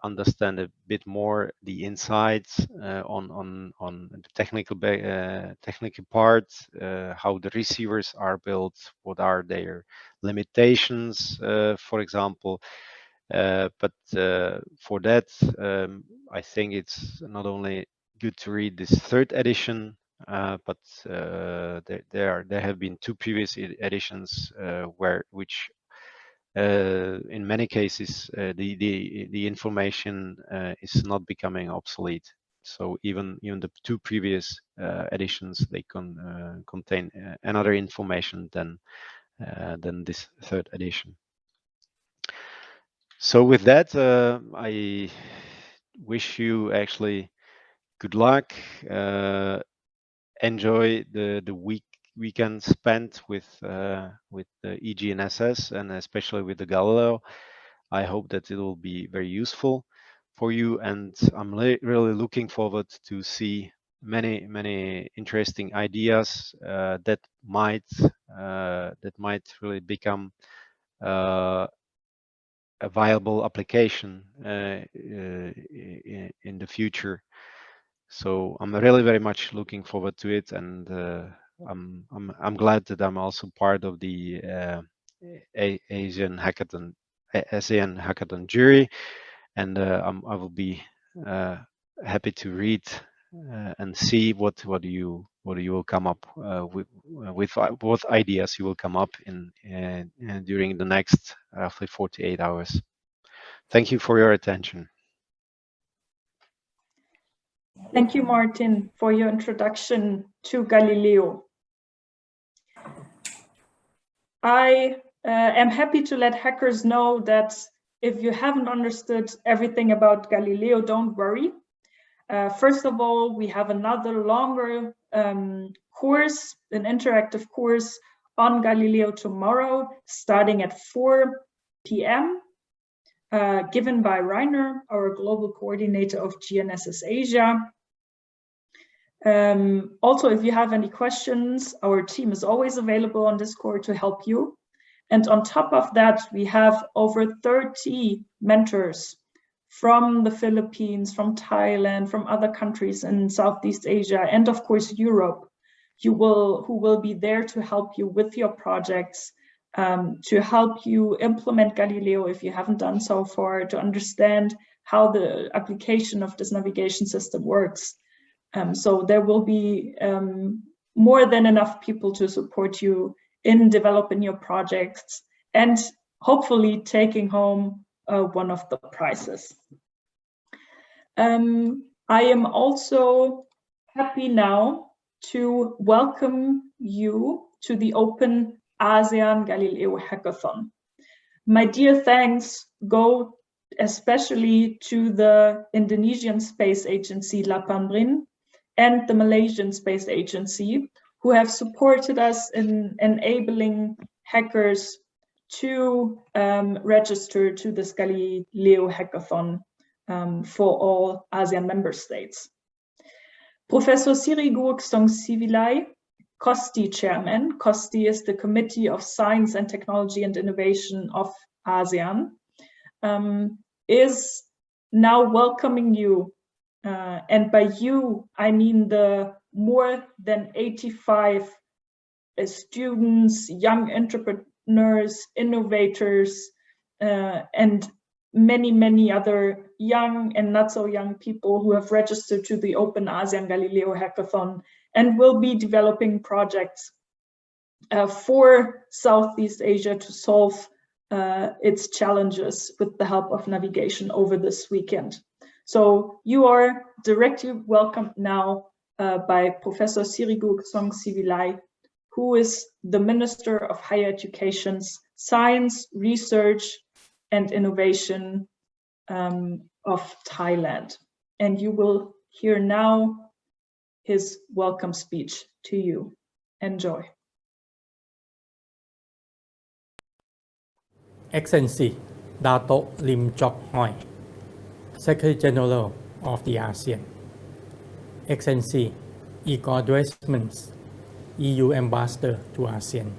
S5: understand a bit more the insights on the technical part, how the receivers are built, what are their limitations, for example. But for that, I think it's not only good to read this third edition, but there have been two previous editions which in many cases the information is not becoming obsolete. So even the two previous editions, they contain another information than this third edition. So with that, I wish you actually good luck. Enjoy the weekend spent with the EGNSS and especially with the Galileo. I hope that it will be very useful for you, and I'm really looking forward to see many interesting ideas that might really become a viable application in the future. So I'm really very much looking forward to it, and I'm glad that I'm also part of the ASEAN Hackathon jury, and I will be happy to read and see what you will come up with what ideas you will come up in during the next roughly 48 hours. Thank you for your attention.
S2: Thank you, Martin, for your introduction to Galileo. I am happy to let hackers know that if you haven't understood everything about Galileo, don't worry. First of all, we have another longer course, an interactive course on Galileo tomorrow, starting at 4 p.m., given by Rainer, our global coordinator of GNSS Asia. Also, if you have any questions, our team is always available on Discord to help you. And on top of that, we have over 30 mentors from the Philippines, from Thailand, from other countries in Southeast Asia, and of course Europe, who will be there to help you with your projects, to help you implement Galileo if you haven't done so far, to understand how the application of this navigation system works. So there will be more than enough people to support you in developing your projects and hopefully taking home one of the prizes. I am also happy now to welcome you to the Open ASEAN Galileo Hackathon. My dear thanks go especially to the Indonesian Space Agency Lapamrin and the Malaysian Space Agency, who have supported us in enabling hackers to register to this Galileo Hackathon for all ASEAN member states. Professor Sirigur Songsivilai, COSTI chairman, COSTI is the Committee of Science and Technology and Innovation of ASEAN, is now welcoming you. And by you, I mean the more than 85 students, young entrepreneurs, innovators, and many other young and not so young people who have registered to the Open ASEAN Galileo Hackathon and will be developing projects for Southeast Asia to solve its challenges with the help of navigation over this weekend. So you are directly welcomed now by Professor Sirigu Songsivilai, who is the Minister of Higher Education's Science, Research and Innovation of Thailand. And you will hear now his welcome speech to you. Enjoy.
S6: Excellency Dato Lim Chok Hoi, Secretary General of the ASEAN, Excellency Igor Dresmans, EU Ambassador to ASEAN,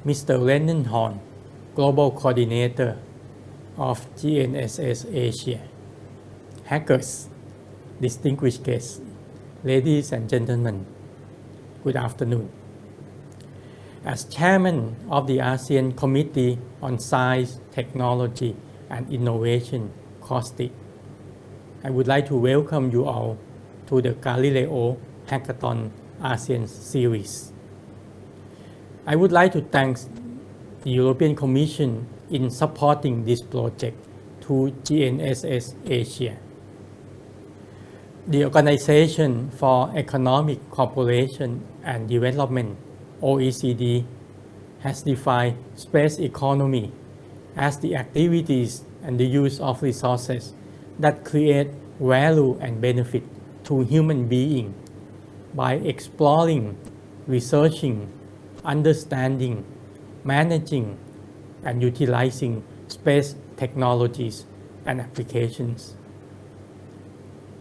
S6: Mr. Lennon Horn, Global Coordinator of GNSS Asia, hackers, distinguished guests, ladies and gentlemen, good afternoon. As Chairman of the ASEAN Committee on Science, Technology and Innovation, COSTI, I would like to welcome you all to the Galileo Hackathon ASEAN series. I would like to thank the European Commission in supporting this project to GNSS Asia. The Organization for Economic Cooperation and Development, OECD, has defined space economy as the activities and the use of resources that create value and benefit to human beings by exploring, researching, understanding, managing, and utilizing space technologies and applications.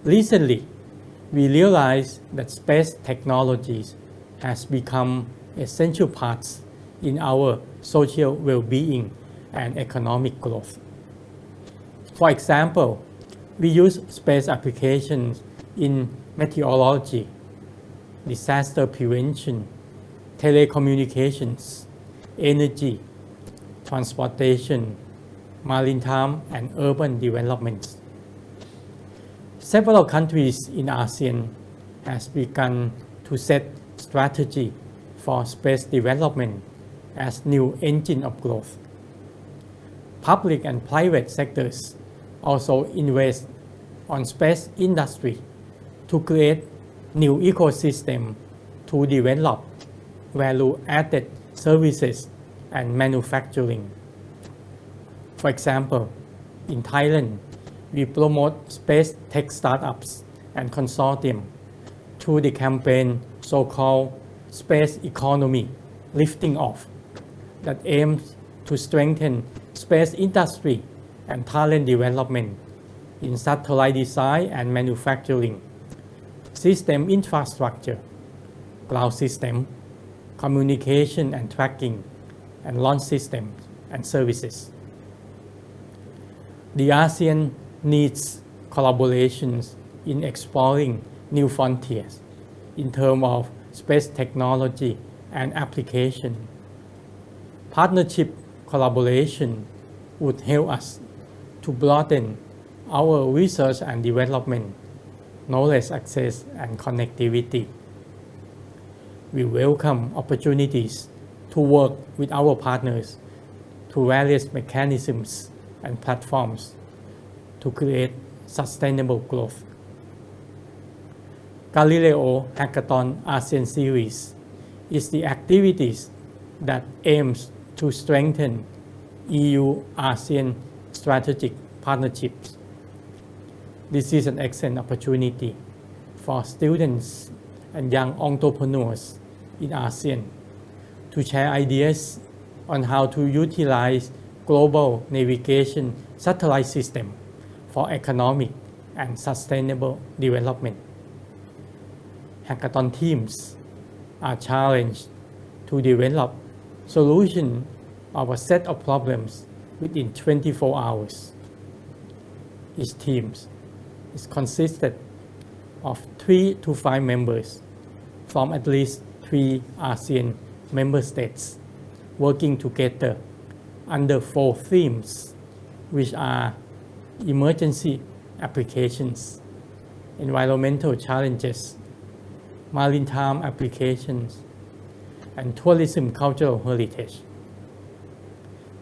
S6: Recently, we realized that space technologies has become essential parts in our social well-being and economic growth. For example, we use space applications in meteorology, disaster prevention, telecommunications, energy, transportation, maritime and urban development. Several countries in ASEAN has begun to set strategy for space development as new engine of growth. Public and private sectors also invest on space industry to create new ecosystem to develop value-added services and manufacturing. For example, in Thailand, we promote space tech startups and consortium through the campaign so-called Space Economy Lifting Off that aims to strengthen space industry and talent development in satellite design and manufacturing, system infrastructure, cloud system, communication and tracking, and launch systems and services. The ASEAN needs collaborations in exploring new frontiers in terms of space technology and application. Partnership collaboration would help us to broaden our research and development, knowledge access and connectivity. We welcome opportunities to work with our partners through various mechanisms and platforms to create sustainable growth. Galileo Hackathon ASEAN Series is the activities that aims to strengthen EU-ASEAN strategic partnerships. This is an excellent opportunity for students and young entrepreneurs in ASEAN to share ideas on how to utilize global navigation satellite system for economic and sustainable development. Hackathon teams are challenged to develop solutions of a set of problems within 24 hours. Each team is consisted of 3 to 5 members from at least 3 ASEAN member states working together under 4 themes, which are emergency applications, environmental challenges, maritime applications, and tourism cultural heritage.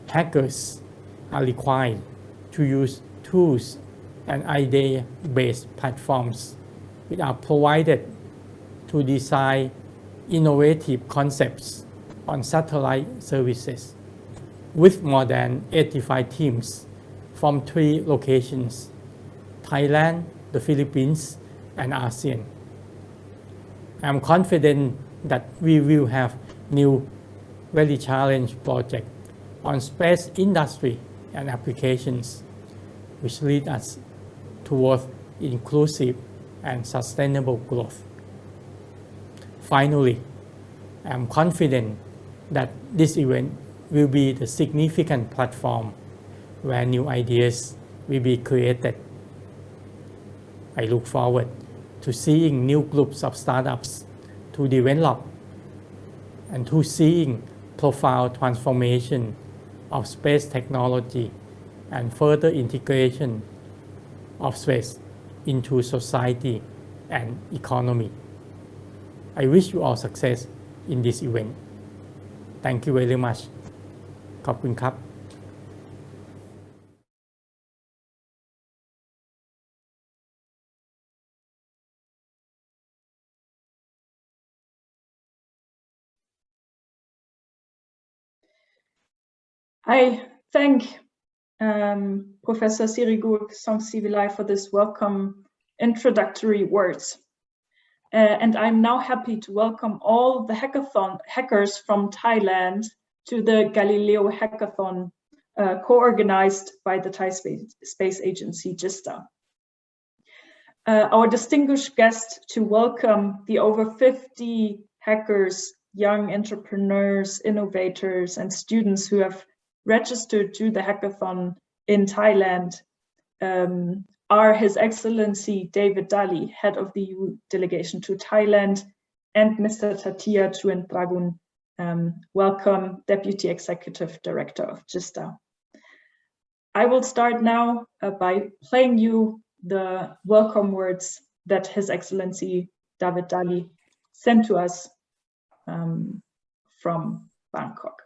S6: Hackers are required to use tools and idea-based platforms which are provided to design innovative concepts on satellite services, with more than 85 teams from 3 locations: Thailand, the Philippines, and ASEAN. I'm confident that we will have new, very challenging projects on space industry and applications, which lead us towards inclusive and sustainable growth. Finally, I'm confident that this event will be the significant platform where new ideas will be created. I look forward to seeing new groups of startups to develop and to seeing profound transformation of space technology and further integration of space into society and economy. I wish you all success in this event. Thank you very much. ขอบคุณครับ
S2: I thank Professor Sirigur Songsivilai for this welcome introductory words. And I'm now happy to welcome all the hackers from Thailand to the Galileo Hackathon, co-organized by the Thai Space Agency, GISTA. Our distinguished guest to welcome the over 50 hackers, young entrepreneurs, innovators, and students who have registered to the hackathon in Thailand are His Excellency David Dali, head of the EU delegation to Thailand, and Mr. Tatia Chuentragun, welcome, Deputy Executive Director of GISTA. I will start now by playing you the welcome words that His Excellency David Dali sent to us from Bangkok.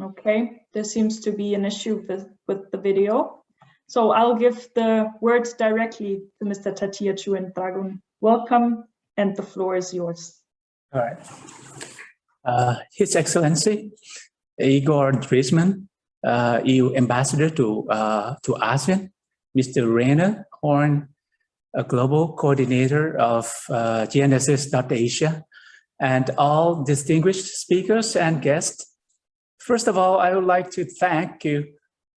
S2: Okay, there seems to be an issue with the video. So I'll give the words directly to Mr. Tatia Chuentragun. Welcome, and the floor is yours.
S7: All right. His Excellency Igor Drisman, EU Ambassador to ASEAN, Mr. Rainer Horn, a Global Coordinator of GNSS.Asia, and all distinguished speakers and guests. First of all, I would like to thank you,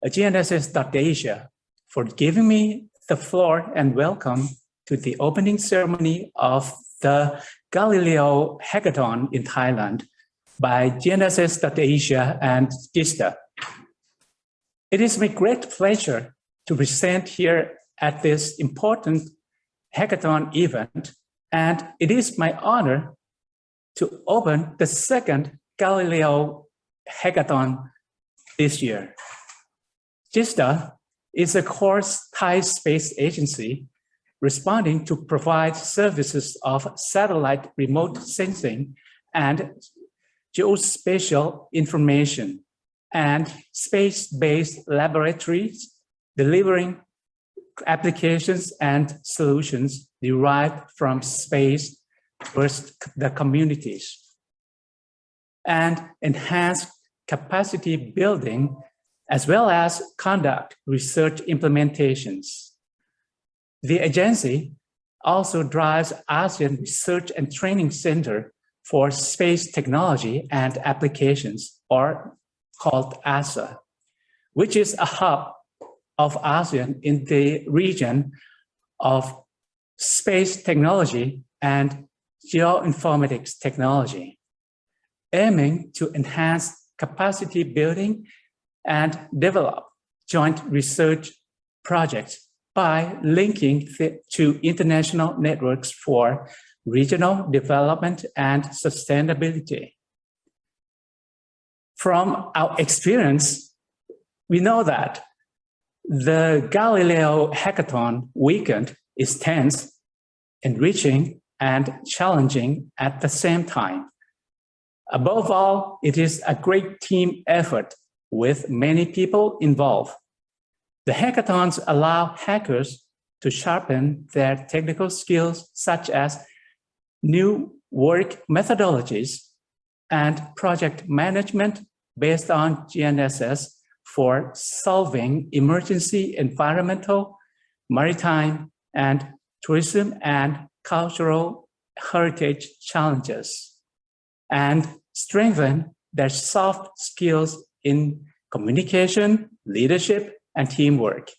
S7: GNSS.Asia, for giving me the floor and welcome to the opening ceremony of the Galileo Hackathon in Thailand by GNSS.Asia and GISTA. It is my great pleasure to present here at this important hackathon event, and it is my honor to open the second Galileo Hackathon this year. GISTA is a core Thai space agency responding to provide services of satellite remote sensing and geospatial information and space-based laboratories delivering applications and solutions derived from space towards the communities, and enhance capacity building as well as conduct research implementations. The agency also drives ASEAN Research and Training Center for Space Technology and Applications, or called ASA, which is a hub of ASEAN in the region of space technology and geoinformatics technology, aiming to enhance capacity building and develop joint research projects by linking to international networks for regional development and sustainability. From our experience, we know that the Galileo Hackathon weekend is tense, enriching, and challenging at the same time. Above all, it is a great team effort with many people involved. The hackathons allow hackers to sharpen their technical skills, such as new work methodologies and project management based on GNSS for solving emergency environmental, maritime, and tourism and cultural heritage challenges, and strengthen their soft skills in communication, leadership, and teamwork.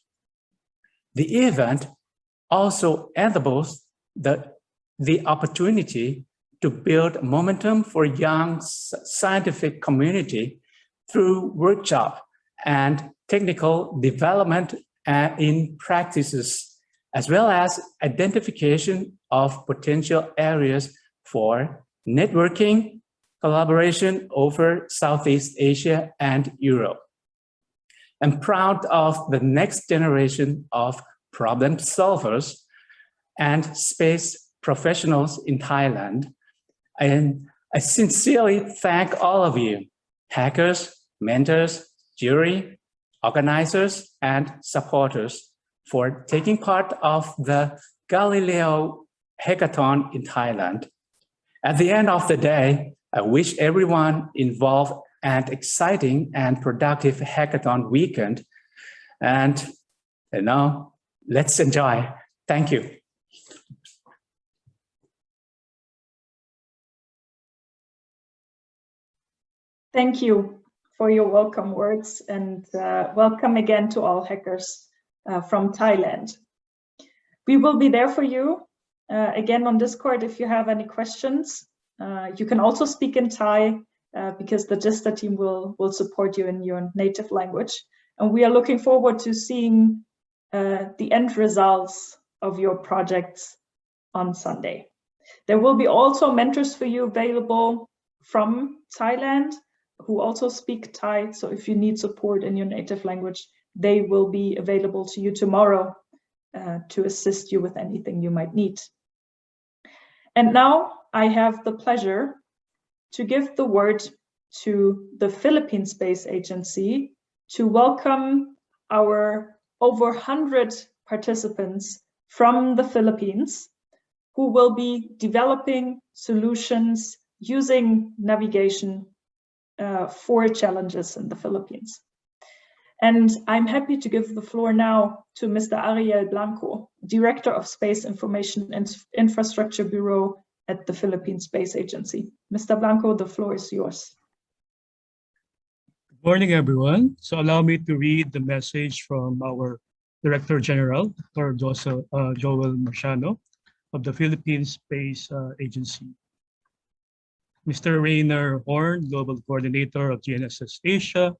S7: The event also enables the opportunity to build momentum for young scientific community through workshop and technical development in practices, as well as identification of potential areas for networking, collaboration over Southeast Asia and Europe. I'm proud of the next generation of problem solvers and space professionals in Thailand. And I sincerely thank all of you, hackers, mentors, jury, organizers, and supporters for taking part of the Galileo Hackathon in Thailand. At the end of the day, I wish everyone involved an exciting and productive hackathon weekend. And now, let's enjoy. Thank you.
S2: Thank you for your welcome words, and welcome again to all hackers from Thailand. We will be there for you again on Discord if you have any questions. You can also speak in Thai because the GISTA team will support you in your native language. And we are looking forward to seeing the end results of your projects on Sunday. There will be also mentors for you available from Thailand who also speak Thai. So if you need support in your native language, they will be available to you tomorrow to assist you with anything you might need. And now I have the pleasure to give the word to the Philippine Space Agency to welcome our over 100 participants from the Philippines who will be developing solutions using navigation for challenges in the Philippines. And I'm happy to give the floor now to Mr. Ariel Blanco, Director of Space Information and Infrastructure Bureau at the Philippine Space Agency. Mr. Blanco, the floor is yours.
S8: Good morning, everyone. So allow me to read the message from our Director General, Dr. Joel Marciano of the Philippine Space Agency. Mr. Rainer Horn, Global Coordinator of GNSS Asia,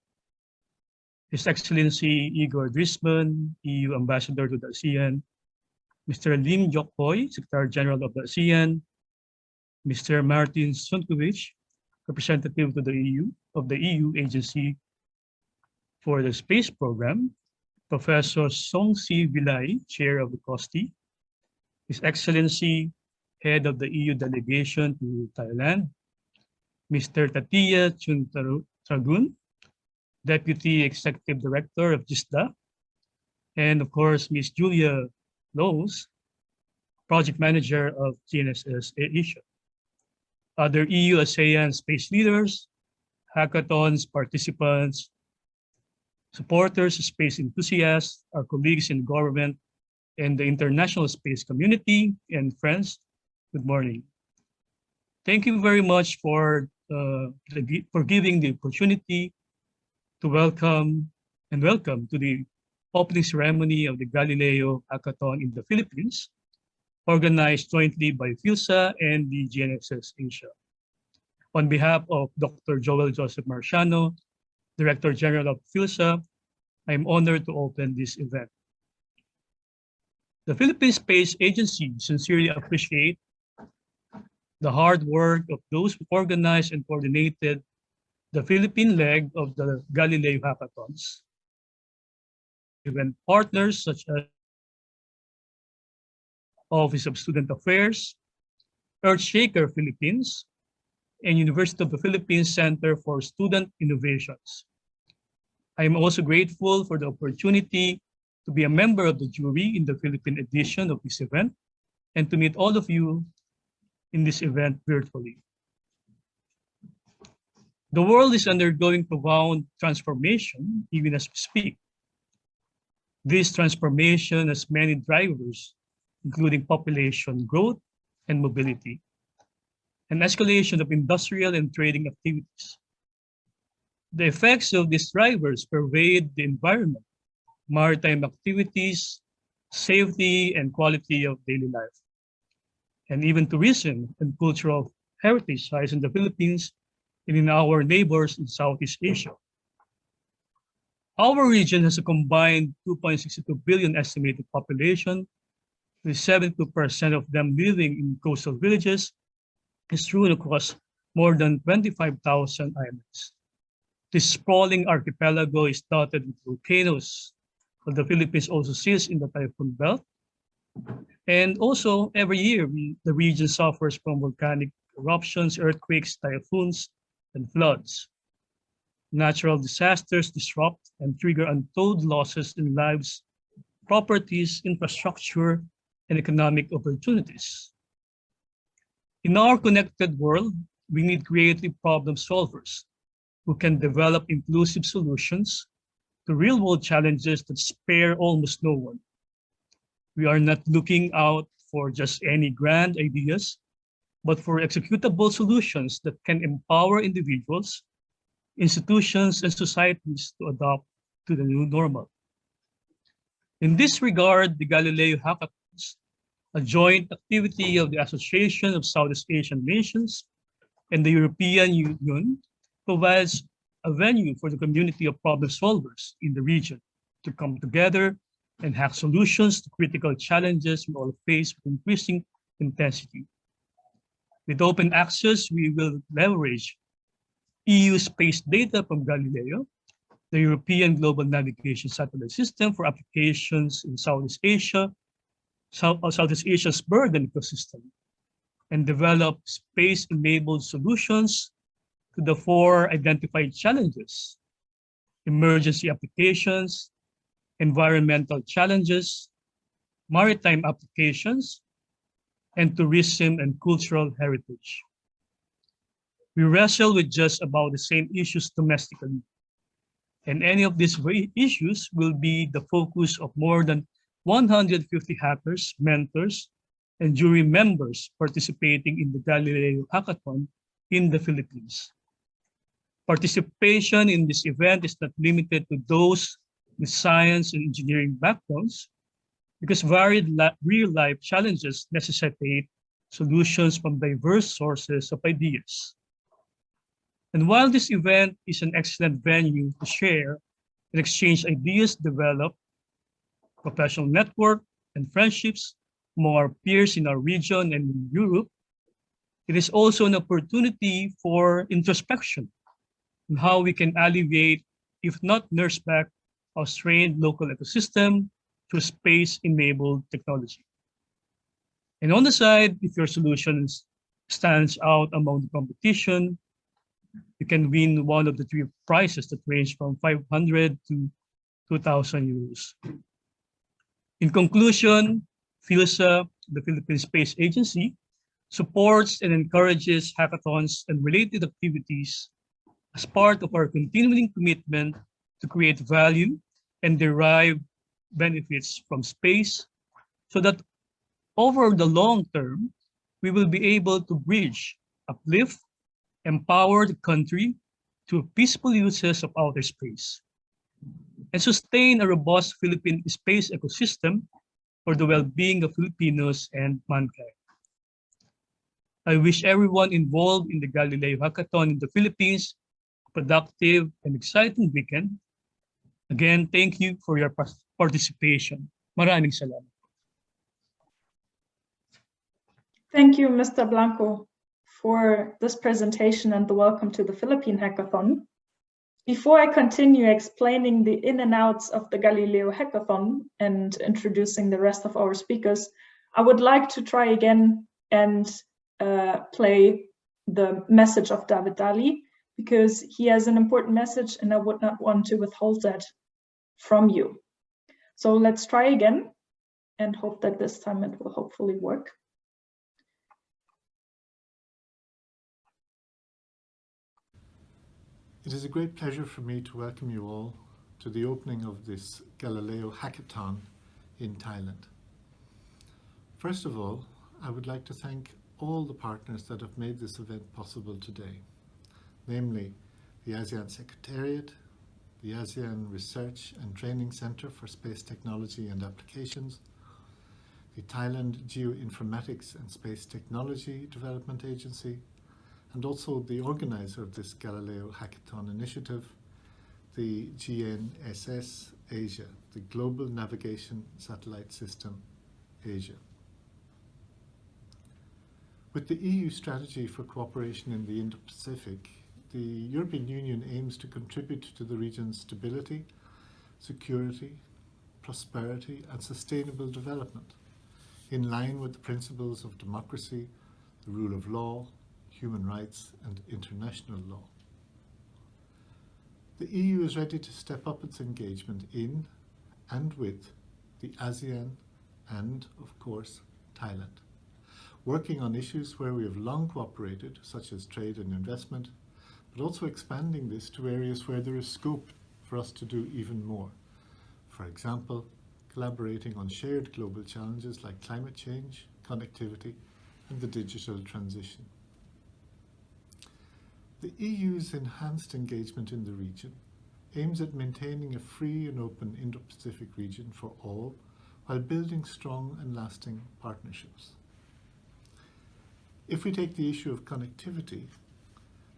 S8: His Excellency Igor Drisman, EU Ambassador to the ASEAN, Mr. Lim Jokhoi, Secretary General of the ASEAN, Mr. Martin Sunkovich, Representative to the EU Agency for the Space Program, Professor Songsi Vilay, Chair of the COSTI, His Excellency, Head of the EU Delegation to Thailand, Mr. Tatia Chuntragun, Deputy Executive Director of GISDA, and of course, Ms. Julia Lowe's, Project Manager of GNSS Asia. Other EU ASEAN space leaders, hackathons participants, supporters, space enthusiasts, our colleagues in government and the international space community, and friends, good morning. Thank you very much for giving the opportunity to welcome to the opening ceremony of the Galileo Hackathon in the Philippines, organized jointly by PhilSA and the GNSS Asia. On behalf of Dr. Joel Joseph Marciano, Director General of PhilSA, I am honored to open this event. The Philippine Space Agency sincerely appreciates the hard work of those who organized and coordinated the Philippine leg of the Galileo Hackathons. Event partners such as Office of Student Affairs, Earthshaker Philippines, and University of the Philippines Center for Student Innovations. I am also grateful for the opportunity to be a member of the jury in the Philippine edition of this event and to meet all of you in this event virtually. The world is undergoing profound transformation even as we speak. This transformation has many drivers, including population growth and mobility, and escalation of industrial and trading activities. The effects of these drivers pervade the environment, maritime activities, safety, and quality of daily life, and even tourism and cultural heritage sites in the Philippines and in our neighbors in Southeast Asia. Our region has a combined 2.62 billion estimated population, with 72% of them living in coastal villages, and strewn across more than 25,000 islands. This sprawling archipelago is dotted with volcanoes, but the Philippines also sits in the typhoon belt. And also, every year, the region suffers from volcanic eruptions, earthquakes, typhoons, and floods. Natural disasters disrupt and trigger untold losses in lives, properties, infrastructure, and economic opportunities. In our connected world, we need creative problem solvers who can develop inclusive solutions to real-world challenges that spare almost no one. We are not looking out for just any grand ideas, but for executable solutions that can empower individuals, institutions, and societies to adapt to the new normal. In this regard, the Galileo Hackathons, a joint activity of the Association of Southeast Asian Nations and the European Union, provides a venue for the community of problem solvers in the region to come together and hack solutions to critical challenges we all face with increasing intensity. With open access, we will leverage EU space data from Galileo, the European Global Navigation Satellite System for applications in Southeast Asia, Southeast Asia's bird ecosystem, and develop space-enabled solutions to the four identified challenges: emergency applications, environmental challenges, maritime applications, and tourism and cultural heritage. We wrestle with just about the same issues domestically, and any of these issues will be the focus of more than 150 hackers, mentors, and jury members participating in the Galileo Hackathon in the Philippines. Participation in this event is not limited to those with science and engineering backgrounds, because varied real-life challenges necessitate solutions from diverse sources of ideas. And while this event is an excellent venue to share and exchange ideas, develop professional network and friendships among our peers in our region and in Europe, it is also an opportunity for introspection on how we can alleviate, if not nurse back, our strained local ecosystem through space-enabled technology. And on the side, if your solution stands out among the competition, you can win one of the three prizes that range from 500 to 2,000 euros. In conclusion, PhilSA, the Philippine Space Agency, supports and encourages hackathons and related activities as part of our continuing commitment to create value and derive benefits from space, so that over the long term, we will be able to bridge, uplift, empower the country through peaceful uses of outer space, and sustain a robust Philippine space ecosystem for the well-being of Filipinos and mankind. I wish everyone involved in the Galileo Hackathon in the Philippines a productive and exciting weekend. Again, thank you for your participation. Maraming salamat.
S2: Thank you, Mr. Blanco, for this presentation and the welcome to the Philippine Hackathon. Before I continue explaining the in and outs of the Galileo Hackathon and introducing the rest of our speakers, I would like to try again and play the message of David Dali, because he has an important message and I would not want to withhold that from you. So let's try again and hope that this time it will hopefully work.
S9: It is a great pleasure for me to welcome you all to the opening of this Galileo Hackathon in Thailand. First of all, I would like to thank all the partners that have made this event possible today, namely the ASEAN Secretariat, the ASEAN Research and Training Center for Space Technology and Applications, the Thailand Geoinformatics and Space Technology Development Agency, and also the organizer of this Galileo Hackathon initiative, the GNSS Asia, the Global Navigation Satellite System Asia. With the EU strategy for cooperation in the Indo-Pacific, the European Union aims to contribute to the region's stability, security, prosperity, and sustainable development, in line with the principles of democracy, the rule of law, human rights, and international law. The EU is ready to step up its engagement in and with the ASEAN and, of course, Thailand, working on issues where we have long cooperated, such as trade and investment, but also expanding this to areas where there is scope for us to do even more. For example, collaborating on shared global challenges like climate change, connectivity, and the digital transition. The EU's enhanced engagement in the region aims at maintaining a free and open Indo-Pacific region for all, while building strong and lasting partnerships. If we take the issue of connectivity,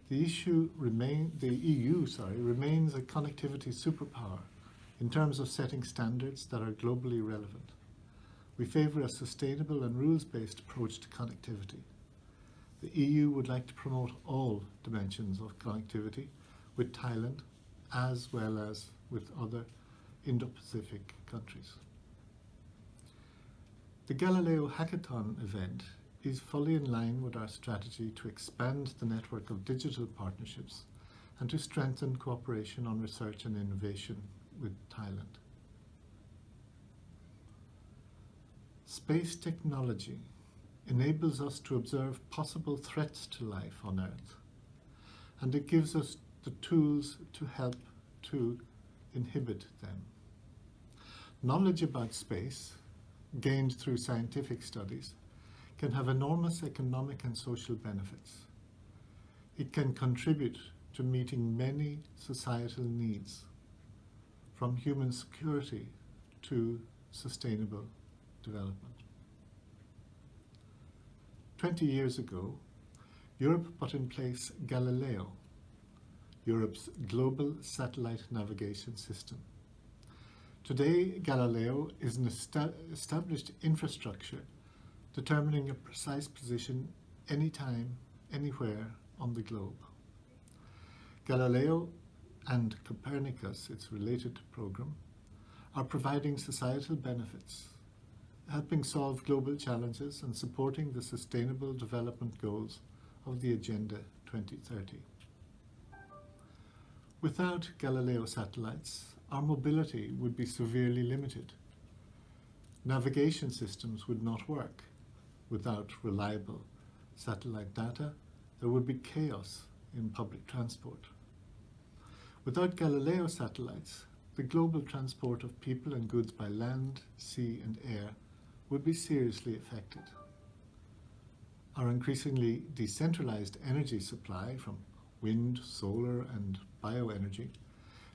S9: the EU remains a connectivity superpower in terms of setting standards that are globally relevant. We favour a sustainable and rules-based approach to connectivity. The EU would like to promote all dimensions of connectivity with Thailand as well as with other Indo-Pacific countries. The Galileo Hackathon event is fully in line with our strategy to expand the network of digital partnerships and to strengthen cooperation on research and innovation with Thailand. Space technology enables us to observe possible threats to life on Earth, and it gives us the tools to help to inhibit them. Knowledge about space, gained through scientific studies, can have enormous economic and social benefits. It can contribute to meeting many societal needs, from human security to sustainable development. 20 years ago, Europe put in place Galileo, Europe's global satellite navigation system. Today, Galileo is an established infrastructure determining a precise position anytime, anywhere on the globe. Galileo and Copernicus, its related program, are providing societal benefits, helping solve global challenges and supporting the sustainable development goals of the Agenda 2030. Without Galileo satellites, our mobility would be severely limited. Navigation systems would not work. Without reliable satellite data, there would be chaos in public transport. Without Galileo satellites, the global transport of people and goods by land, sea, and air would be seriously affected. Our increasingly decentralized energy supply from wind, solar, and bioenergy,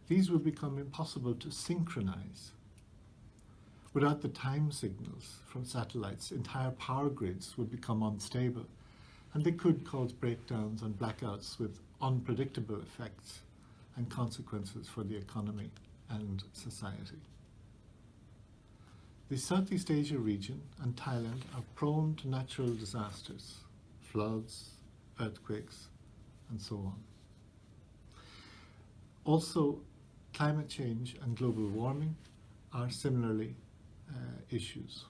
S9: these would become impossible to synchronize. Without the time signals from satellites, entire power grids would become unstable, and they could cause breakdowns and blackouts with unpredictable effects and consequences for the economy and society. The Southeast Asia region and Thailand are prone to natural disasters, floods, earthquakes, and so on. Also, climate change and global warming are similarly issues.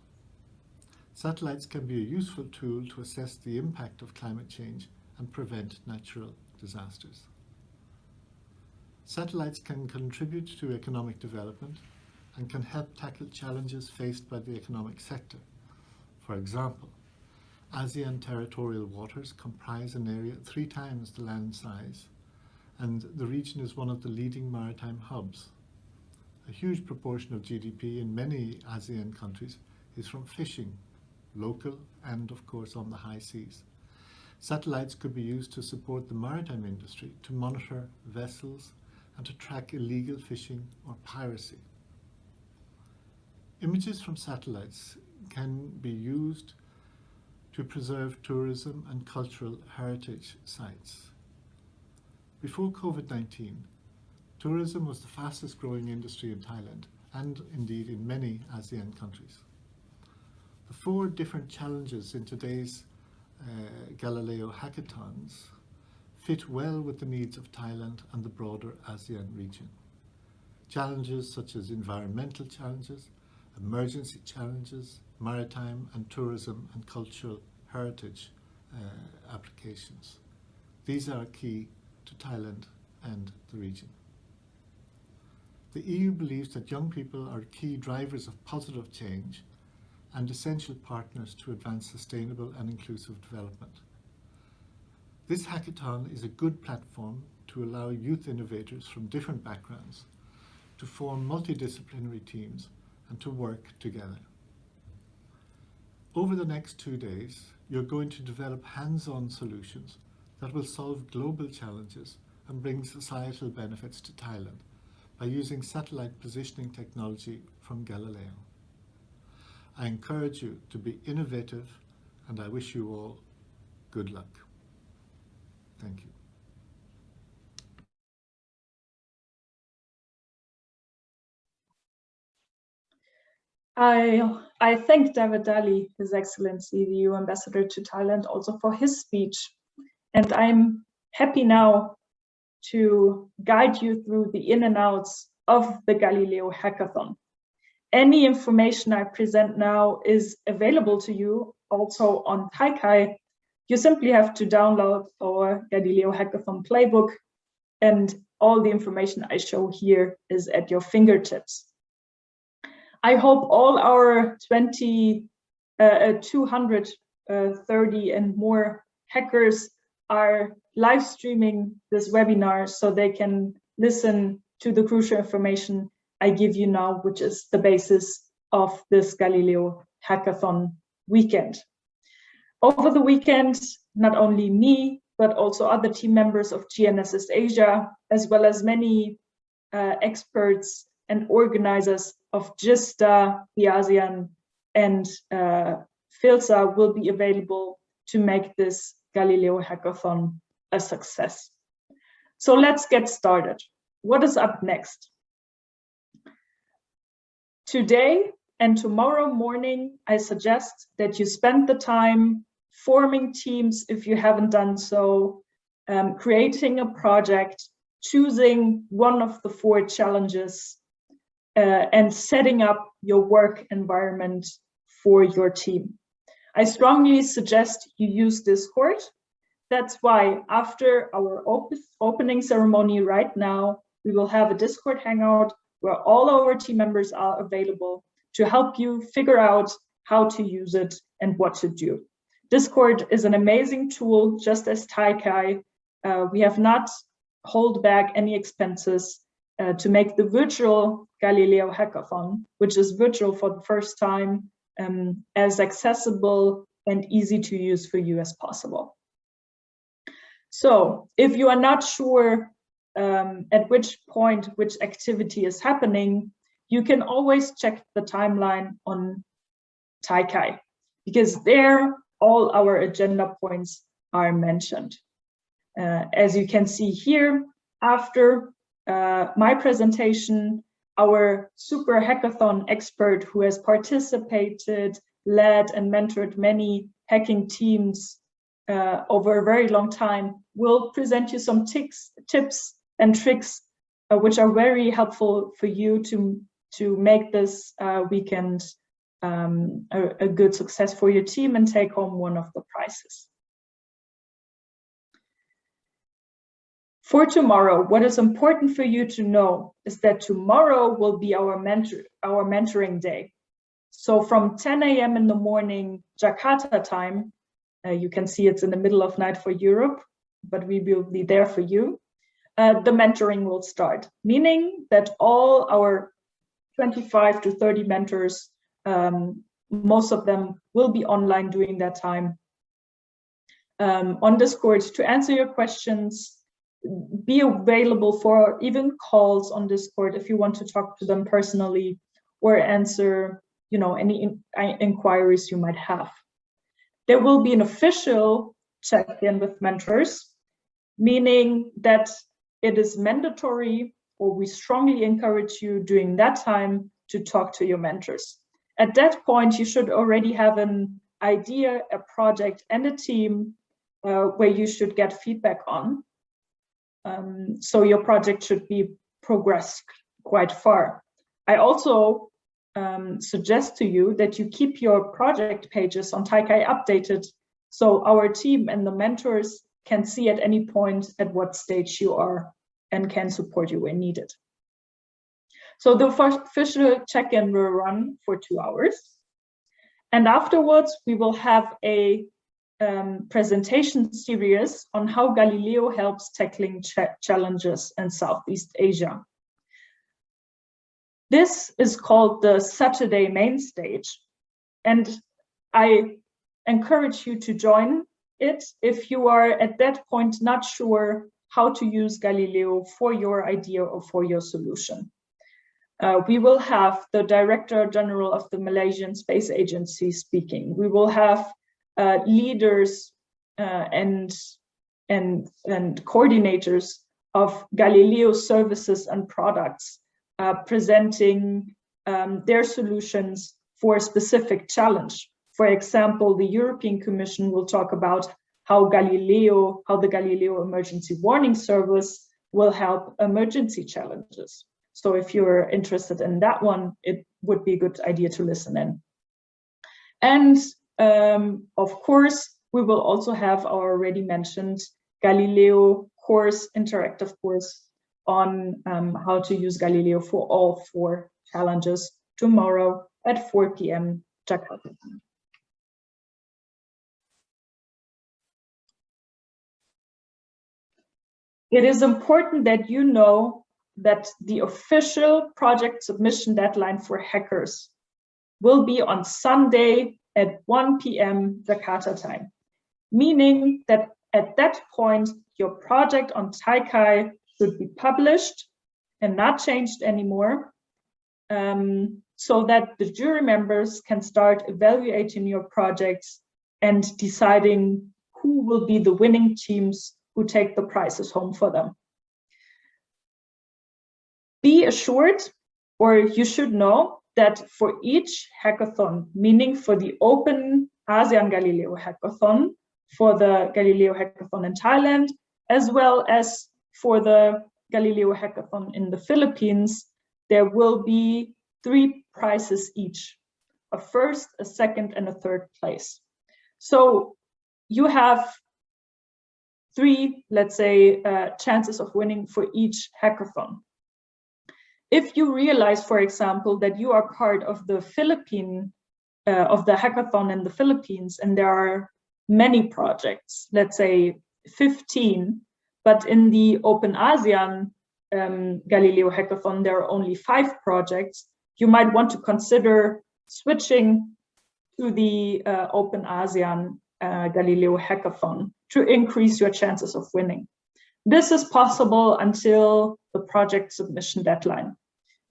S9: Satellites can be a useful tool to assess the impact of climate change and prevent natural disasters. Satellites can contribute to economic development and can help tackle challenges faced by the economic sector. For example, ASEAN territorial waters comprise an area 3 times the land size, and the region is one of the leading maritime hubs. A huge proportion of GDP in many ASEAN countries is from fishing, local and of course on the high seas. Satellites could be used to support the maritime industry, to monitor vessels and to track illegal fishing or piracy. Images from satellites can be used to preserve tourism and cultural heritage sites. Before COVID-19, tourism was the fastest growing industry in Thailand and indeed in many ASEAN countries. The 4 different challenges in today's Galileo Hackathons fit well with the needs of Thailand and the broader ASEAN region. Challenges such as environmental challenges, emergency challenges, maritime and tourism and cultural heritage applications. These are key to Thailand and the region. The EU believes that young people are key drivers of positive change and essential partners to advance sustainable and inclusive development. This hackathon is a good platform to allow youth innovators from different backgrounds to form multidisciplinary teams and to work together. Over the next 2 days, you're going to develop hands-on solutions that will solve global challenges and bring societal benefits to Thailand by using satellite positioning technology from Galileo. I encourage you to be innovative, and I wish you all good luck. Thank you.
S2: I thank David Daly, His Excellency, the EU Ambassador to Thailand, also for his speech. And I'm happy now to guide you through the in and outs of the Galileo Hackathon. Any information I present now is available to you also on Taikai. You simply have to download our Galileo Hackathon playbook, and all the information I show here is at your fingertips. I hope all our 230 and more hackers are live streaming this webinar so they can listen to the crucial information I give you now, which is the basis of this Galileo Hackathon weekend. Over the weekend, not only me, but also other team members of GNSS Asia, as well as many experts and organizers of GISTA, the ASEAN, and FILSA will be available to make this Galileo Hackathon a success. So let's get started. What is up next? Today and tomorrow morning, I suggest that you spend the time forming teams if you haven't done so, creating a project, choosing one of the 4 challenges, and setting up your work environment for your team. I strongly suggest you use Discord. That's why after our opening ceremony right now, we will have a Discord hangout where all our team members are available to help you figure out how to use it and what to do. Discord is an amazing tool, just as Taikai. We have not held back any expenses to make the virtual Galileo Hackathon, which is virtual for the first time, as accessible and easy to use for you as possible. So if you are not sure at which point which activity is happening, you can always check the timeline on Taikai, because there all our agenda points are mentioned. As you can see here, after my presentation, our super hackathon expert who has participated, led, and mentored many hacking teams over a very long time, will present you some tips and tricks which are very helpful for you to make this weekend a good success for your team and take home one of the prizes. For tomorrow, what is important for you to know is that tomorrow will be our mentoring day. So from 10 a.m. in the morning, Jakarta time, you can see it's in the middle of night for Europe, but we will be there for you. The mentoring will start, meaning that all our 25 to 30 mentors, most of them will be online during that time on Discord to answer your questions, be available for even calls on Discord if you want to talk to them personally or answer, any inquiries you might have. There will be an official check-in with mentors, meaning that it is mandatory, or we strongly encourage you during that time to talk to your mentors. At that point, you should already have an idea, a project, and a team where you should get feedback on. So your project should be progressed quite far. I also suggest to you that you keep your project pages on Taikai updated, so our team and the mentors can see at any point at what stage you are and can support you when needed. So the first official check-in will run for 2 hours. And afterwards, we will have a presentation series on how Galileo helps tackling challenges in Southeast Asia. This is called the Saturday main stage, and I encourage you to join it if you are at that point not sure how to use Galileo for your idea or for your solution. We will have the Director General of the Malaysian Space Agency speaking. We will have leaders and coordinators of Galileo services and products presenting their solutions for a specific challenge. For example, the European Commission will talk about how the Galileo Emergency Warning Service will help emergency challenges. So if you're interested in that one, it would be a good idea to listen in. And of course, we will also have our already mentioned Galileo course, interactive course on how to use Galileo for all 4 challenges tomorrow at 4 p.m. Jakarta. It is important that you know that the official project submission deadline for hackers will be on Sunday at 1 p.m. Jakarta time, meaning that at that point, your project on Taikai should be published and not changed anymore, so that the jury members can start evaluating your projects and deciding who will be the winning teams who take the prizes home for them. Be assured, or you should know, that for each hackathon, meaning for the Open ASEAN Galileo Hackathon, for the Galileo Hackathon in Thailand, as well as for the Galileo Hackathon in the Philippines, there will be 3 prizes each, a first, a second, and a third place. So you have 3, let's say, chances of winning for each hackathon. If you realize, for example, that you are part of the hackathon in the Philippines, and there are many projects, let's say 15, but in the Open ASEAN Galileo Hackathon, there are only 5 projects, you might want to consider switching to the Open ASEAN Galileo Hackathon to increase your chances of winning. This is possible until the project submission deadline.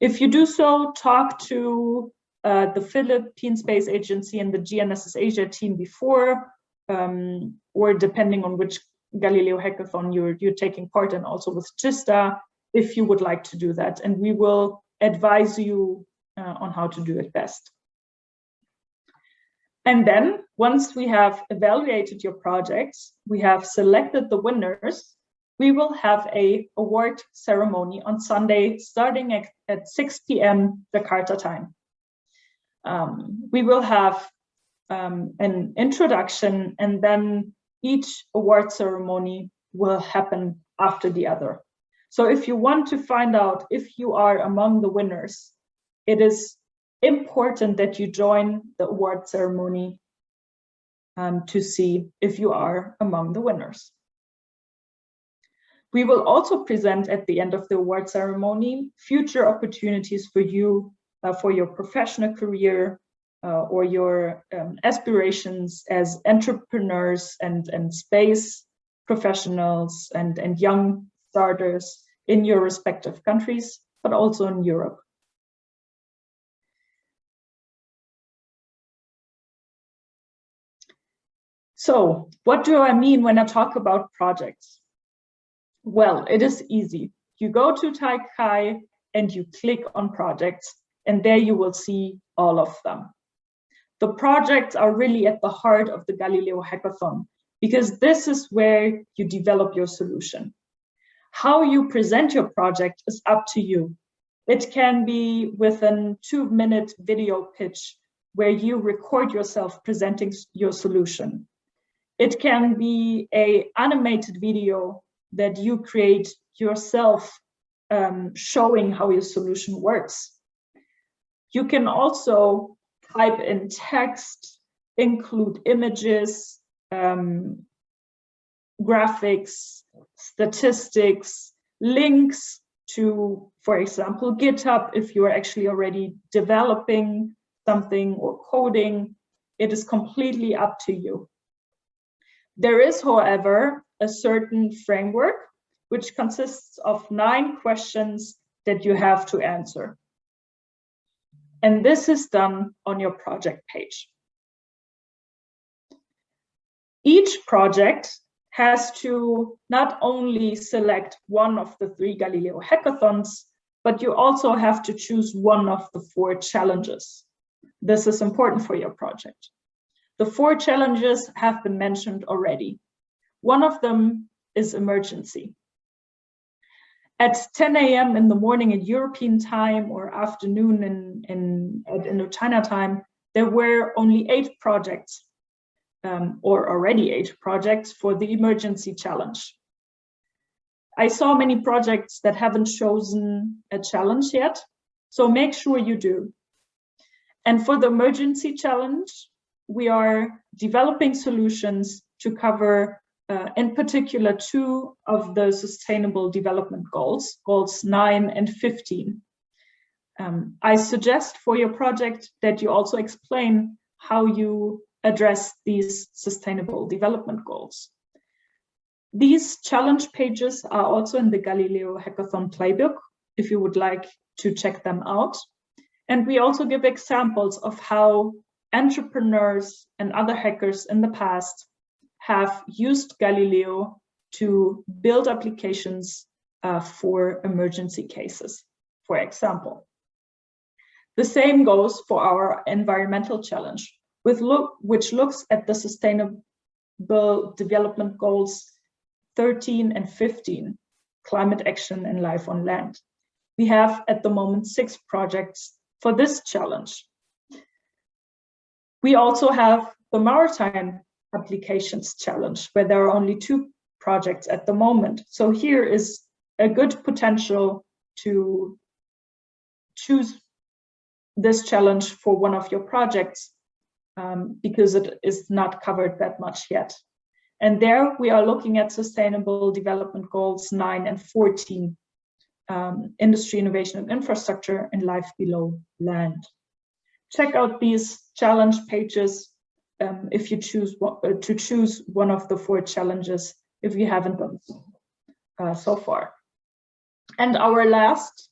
S2: If you do so, talk to the Philippine Space Agency and the GNSS Asia team before, or depending on which Galileo Hackathon you're taking part in, also with GISTA, if you would like to do that. And we will advise you on how to do it best. And then once we have evaluated your projects, we have selected the winners, we will have a award ceremony on Sunday starting at 6 p.m. Jakarta time. We will have an introduction, and then each award ceremony will happen after the other. So if you want to find out if you are among the winners, it is important that you join the award ceremony to see if you are among the winners. We will also present at the end of the award ceremony future opportunities for you for your professional career or your aspirations as entrepreneurs and space professionals and young starters in your respective countries, but also in Europe. So what do I mean when I talk about projects? Well, it is easy. You go to Taikai and you click on projects, and there you will see all of them. The projects are really at the heart of the Galileo Hackathon, because this is where you develop your solution. How you present your project is up to you. It can be with a 2-minute video pitch where you record yourself presenting your solution. It can be an animated video that you create yourself, showing how your solution works. You can also type in text, include images, graphics, statistics, links to, for example, GitHub if you are actually already developing something or coding. It is completely up to you. There is, however, a certain framework which consists of 9 questions that you have to answer. And this is done on your project page. Each project has to not only select one of the 3 Galileo hackathons, but you also have to choose one of the 4 challenges. This is important for your project. The 4 challenges have been mentioned already. One of them is emergency. At 10 a.m. in the morning at European time or afternoon at Indochina time, there were only 8 projects, or already 8 projects for the emergency challenge. I saw many projects that haven't chosen a challenge yet, so make sure you do. And for the emergency challenge, we are developing solutions to cover in particular 2 of the Sustainable Development Goals, goals 9 and 15. I suggest for your project that you also explain how you address these Sustainable Development Goals. These challenge pages are also in the Galileo Hackathon playbook, if you would like to check them out. And we also give examples of how entrepreneurs and other hackers in the past have used Galileo to build applications for emergency cases, for example. The same goes for our environmental challenge, which looks at the Sustainable Development Goals 13 and 15, climate action and life on land. We have at the moment 6 projects for this challenge. We also have the Maritime Applications Challenge, where there are only 2 projects at the moment. So here is a good potential to choose this challenge for one of your projects because it is not covered that much yet. And there we are looking at Sustainable Development Goals 9 and 14, industry, innovation and infrastructure, and life below land. Check out these challenge pages if you choose to choose one of the 4 challenges if you haven't done so, so far. And our last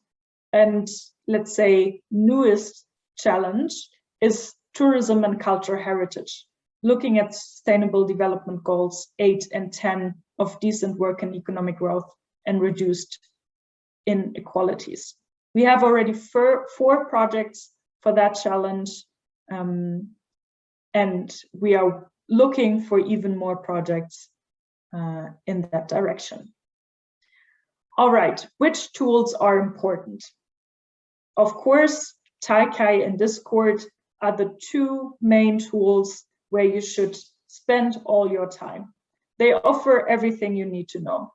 S2: and let's say newest challenge is tourism and cultural heritage, looking at Sustainable Development Goals 8 and 10 of decent work and economic growth and reduced inequalities. We have already four projects for that challenge, and we are looking for even more projects in that direction. All right, which tools are important? Of course, Taikai and Discord are the two main tools where you should spend all your time. They offer everything you need to know.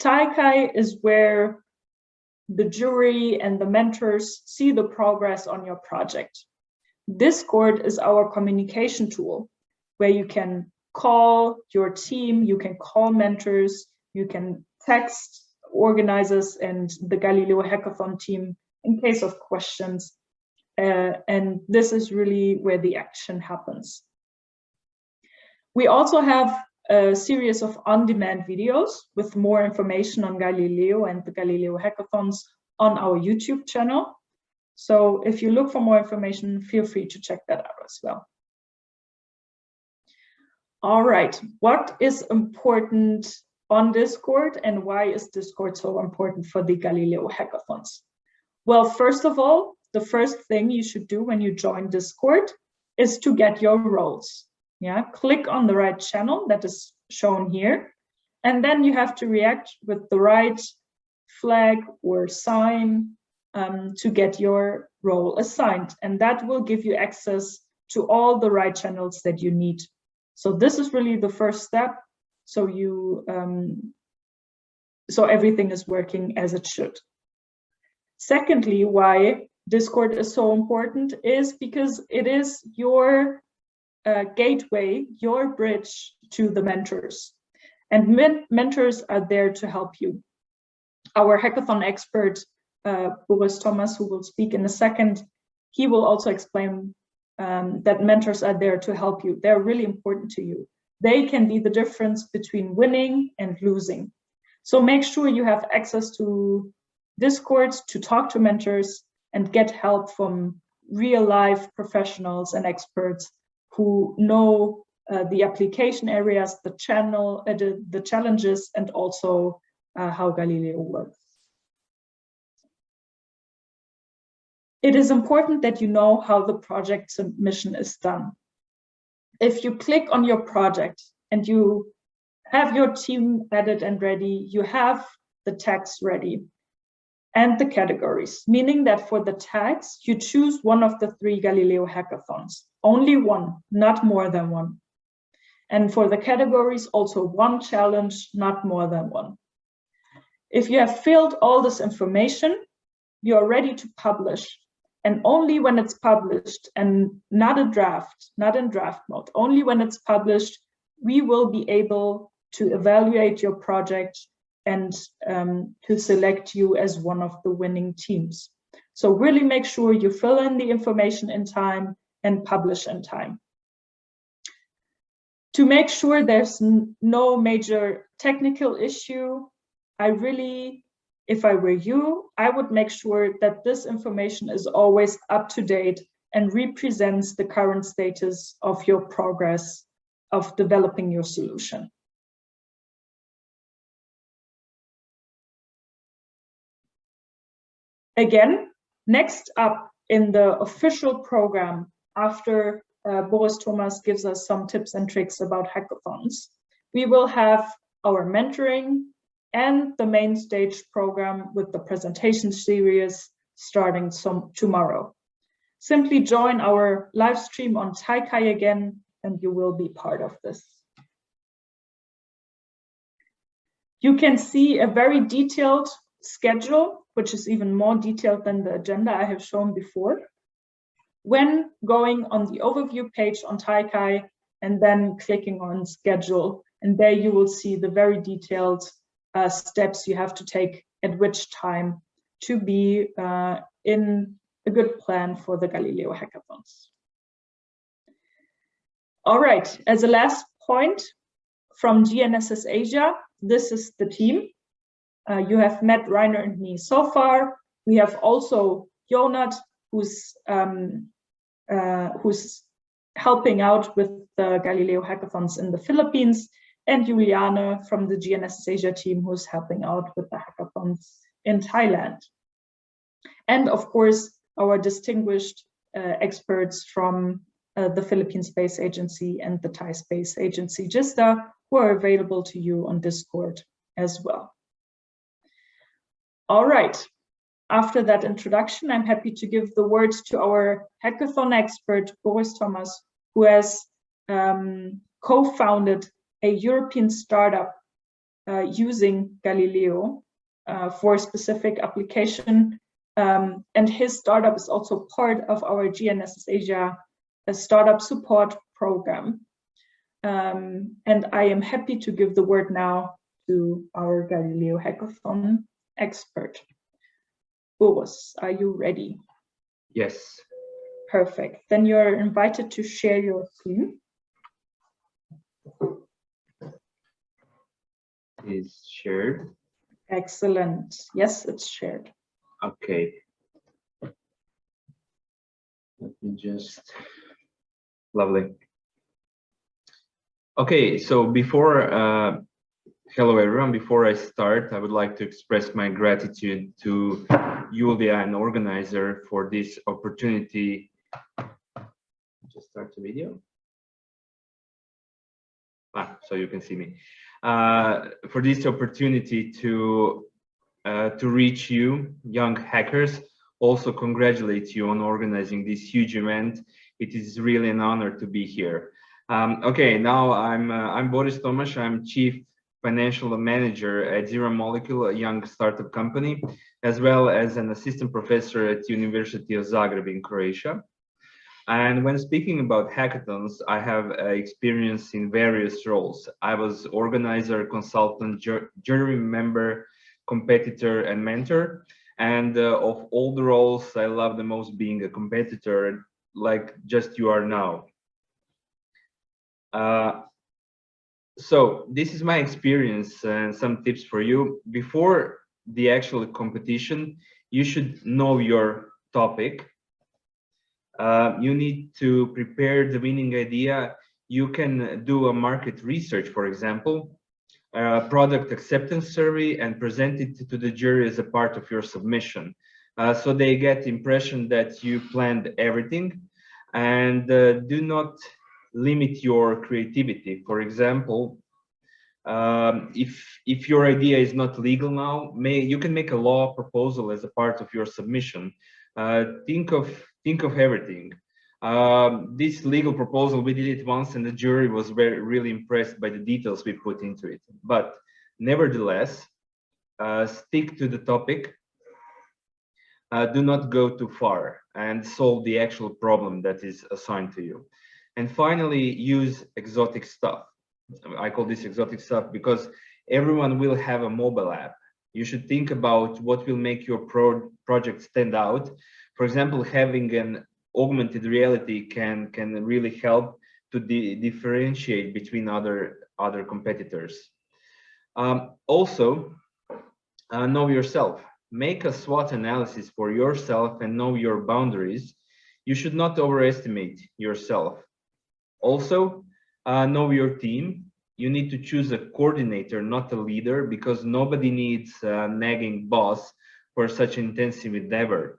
S2: Taikai is where the jury and the mentors see the progress on your project. Discord is our communication tool where you can call your team, you can call mentors, you can text organizers and the Galileo Hackathon team in case of questions. And this is really where the action happens. We also have a series of on-demand videos with more information on Galileo and the Galileo Hackathons on our YouTube channel. So if you look for more information, feel free to check that out as well. All right, what is important on Discord and why is Discord so important for the Galileo Hackathons? Well, first of all, the first thing you should do when you join Discord is to get your roles. Yeah, click on the right channel that is shown here, and then you have to react with the right flag or sign to get your role assigned, and that will give you access to all the right channels that you need. So this is really the first step, so you so everything is working as it should. Secondly, why Discord is so important is because it is your gateway, your bridge to the mentors. And mentors are there to help you. Our hackathon expert, Boris Thomas, who will speak in a second, he will also explain that mentors are there to help you. They're really important to you. They can be the difference between winning and losing. So make sure you have access to Discord to talk to mentors and get help from real life professionals and experts who know the application areas, the challenges, and also how Galileo works. It is important that you know how the project submission is done. If you click on your project and you have your team added and ready, you have the tags ready and the categories, meaning that for the tags, you choose one of the 3 Galileo hackathons, only one, not more than one. And for the categories, also one challenge, not more than one. If you have filled all this information, you are ready to publish. And only when it's published and not in draft mode, only when it's published, we will be able to evaluate your project and to select you as one of the winning teams. So really make sure you fill in the information in time and publish in time. To make sure there's no major technical issue, if I were you, I would make sure that this information is always up to date and represents the current status of your progress of developing your solution. Again, next up in the official program, after Boris Thomas gives us some tips and tricks about hackathons, we will have our mentoring and the main stage program with the presentation series starting tomorrow. Simply join our live stream on Taikai again, and you will be part of this. You can see a very detailed schedule, which is even more detailed than the agenda I have shown before, when going on the overview page on Taikai and then clicking on schedule. And there you will see the very detailed steps you have to take at which time to be in a good plan for the Galileo hackathons. All right, as a last point from GNSS Asia, this is the team. You have met Rainer and me so far. We have also Jonat, who's helping out with the Galileo hackathons in the Philippines, and Juliane from the GNSS Asia team, who's helping out with the hackathons in Thailand. And of course, our distinguished experts from the Philippine Space Agency and the Thai Space Agency, GISTA, who are available to you on Discord as well. All right. After that introduction, I'm happy to give the words to our hackathon expert, Boris Thomas, who has co-founded a European startup using Galileo for a specific application. And his startup is also part of our GNSS Asia startup support program. And I am happy to give the word now to our Galileo hackathon expert. Boris, are you ready?
S10: Yes.
S2: Perfect. Then you're invited to share your screen.
S10: Is shared.
S2: Excellent. Yes, it's shared.
S10: Okay. Let me just, lovely. Okay, so before, hello everyone, before I start, I would like to express my gratitude to Julia, an organizer, for this opportunity. Just start the video. So you can see me. For this opportunity to reach you, young hackers. Also congratulate you on organizing this huge event. It is really an honor to be here. Okay, now I'm Boris Tomasz. I'm Chief Financial Manager at Zero Molecule, a young startup company, as well as an assistant professor at University of Zagreb in Croatia. And when speaking about hackathons, I have experience in various roles. I was organizer, consultant, jury member, competitor, and mentor. And of all the roles, I love the most being a competitor, like just you are now. So this is my experience and some tips for you. Before the actual competition, you should know your topic. You need to prepare the winning idea. You can do a market research, for example, product acceptance survey, and present it to the jury as a part of your submission. So they get the impression that you planned everything, and do not limit your creativity. For example, if your idea is not legal now, you can make a law proposal as a part of your submission. Think of everything. This legal proposal, we did it once, and the jury was really impressed by the details we put into it. But nevertheless, stick to the topic. Do not go too far, and solve the actual problem that is assigned to you. And finally, use exotic stuff. I call this exotic stuff because everyone will have a mobile app. You should think about what will make your project stand out. For example, having an augmented reality can really help to differentiate between other competitors. Also, know yourself. Make a SWOT analysis for yourself and know your boundaries. You should not overestimate yourself. Also, know your team. You need to choose a coordinator, not a leader, because nobody needs a nagging boss for such intensive endeavor.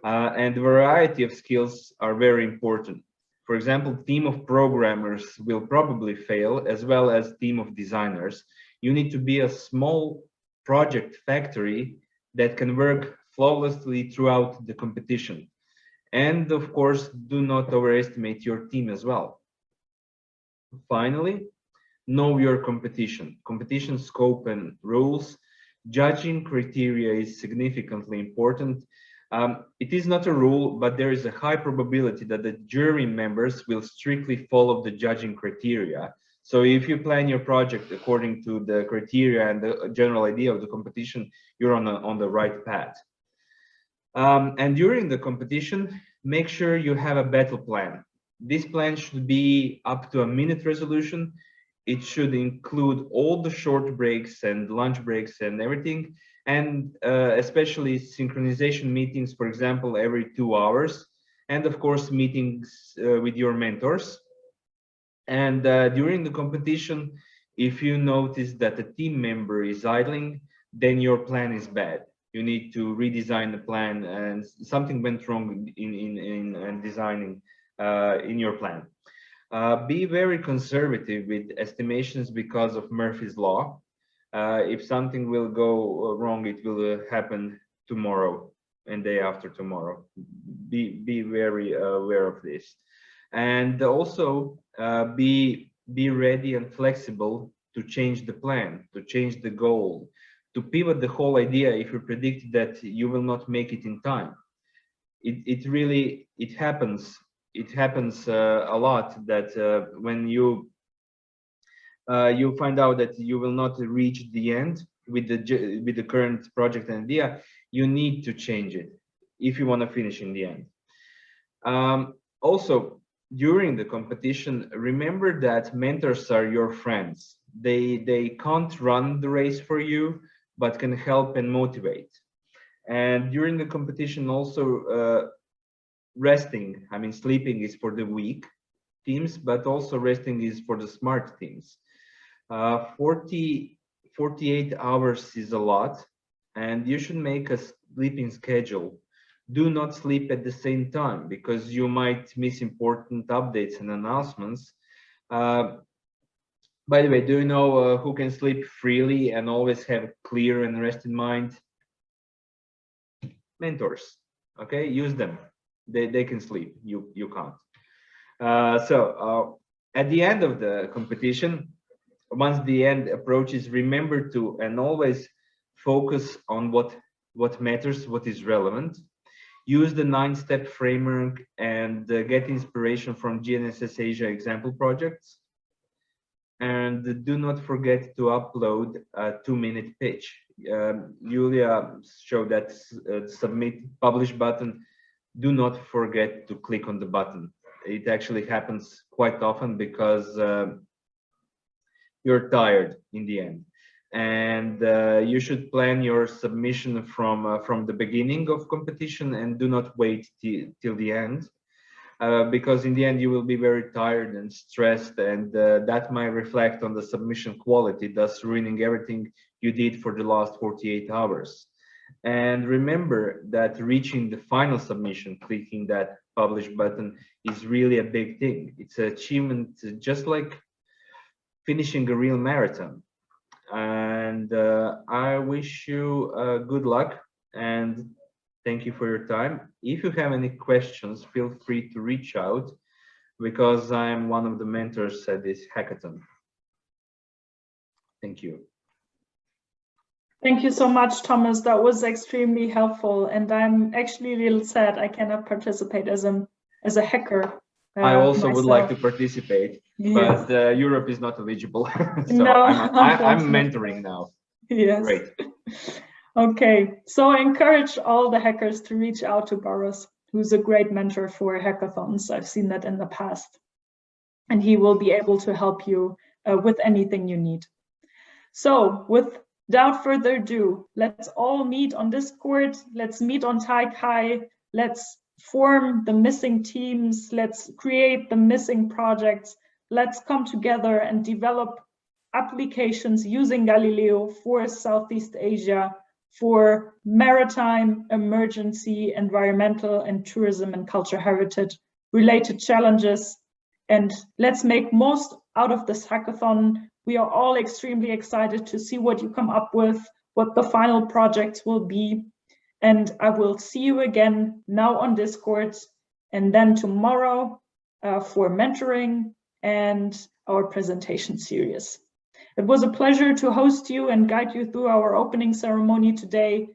S10: And variety of skills are very important. For example, team of programmers will probably fail, as well as team of designers. You need to be a small project factory that can work flawlessly throughout the competition. And of course, do not overestimate your team as well. Finally, know your competition. Competition scope and rules. Judging criteria is significantly important. It is not a rule, but there is a high probability that the jury members will strictly follow the judging criteria. So if you plan your project according to the criteria and the general idea of the competition, you're on the right path. And during the competition, make sure you have a battle plan. This plan should be up to a minute resolution. It should include all the short breaks and lunch breaks and everything, and especially synchronization meetings, for example, every 2 hours, and of course meetings with your mentors. And during the competition, if you notice that a team member is idling, then your plan is bad. You need to redesign the plan, and something went wrong in designing in your plan. Be very conservative with estimations because of Murphy's Law. If something will go wrong, it will happen tomorrow and day after tomorrow. Be very aware of this, and also be ready and flexible to change the plan, to change the goal, to pivot the whole idea if you predict that you will not make it in time. It really happens. It happens a lot that when you find out that you will not reach the end with the current project and idea, you need to change it if you want to finish in the end. Also, during the competition, remember that mentors are your friends. They can't run the race for you, but can help and motivate. And during the competition also, resting, I mean, sleeping is for the weak teams, but also resting is for the smart teams. 48 hours is a lot, and you should make a sleeping schedule. Do not sleep at the same time, because you might miss important updates and announcements. By the way, do you know who can sleep freely and always have clear and rested mind? Mentors. Okay, use them. They can sleep. You can't. So at the end of the competition, once the end approaches, remember to and always focus on what matters, what is relevant. Use the 9-step framework and get inspiration from GNSS Asia example projects. And do not forget to upload a 2-minute pitch. Julia showed that submit publish button. Do not forget to click on the button. It actually happens quite often because you're tired in the end. And you should plan your submission from the beginning of competition, and do not wait till the end. Because in the end you will be very tired and stressed, and that might reflect on the submission quality, thus ruining everything you did for the last 48 hours. And remember that reaching the final submission, clicking that publish button, is really a big thing. It's an achievement, just like finishing a real marathon. And I wish you good luck, and thank you for your time. If you have any questions, feel free to reach out, because I'm one of the mentors at this hackathon. Thank you.
S2: Thank you so much, Thomas. That was extremely helpful, and I'm actually a little sad I cannot participate as a hacker.
S10: I also
S2: myself.
S10: would like to participate,
S2: yes.
S10: but Europe is not eligible. So
S2: no,
S10: I'm mentoring now.
S2: Yes.
S10: Great.
S2: Okay, so I encourage all the hackers to reach out to Boris, who's a great mentor for hackathons. I've seen that in the past, and he will be able to help you with anything you need. So without further ado, let's all meet on Discord. Let's meet on Taikai. Let's form the missing teams. Let's create the missing projects. Let's come together and develop applications using Galileo for Southeast Asia, for maritime, emergency, environmental, and tourism and cultural heritage related challenges. And let's make most out of this hackathon. We are all extremely excited to see what you come up with, what the final projects will be. And I will see you again now on Discord, and then tomorrow for mentoring and our presentation series. It was a pleasure to host you and guide you through our opening ceremony today.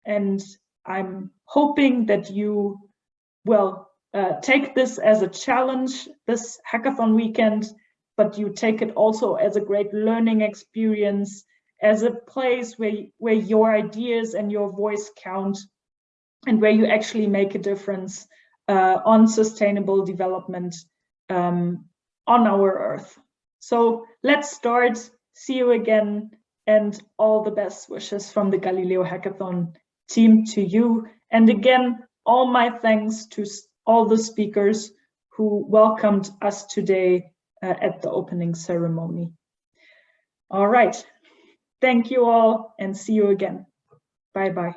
S2: And I'm hoping that you will take this as a challenge, this hackathon weekend, but you take it also as a great learning experience, as a place where your ideas and your voice count, and where you actually make a difference on sustainable development on our Earth. So let's start. See you again, and all the best wishes from the Galileo Hackathon team to you. And again, all my thanks to all the speakers who welcomed us today at the opening ceremony. All right. Thank you all, and see you again. Bye-bye.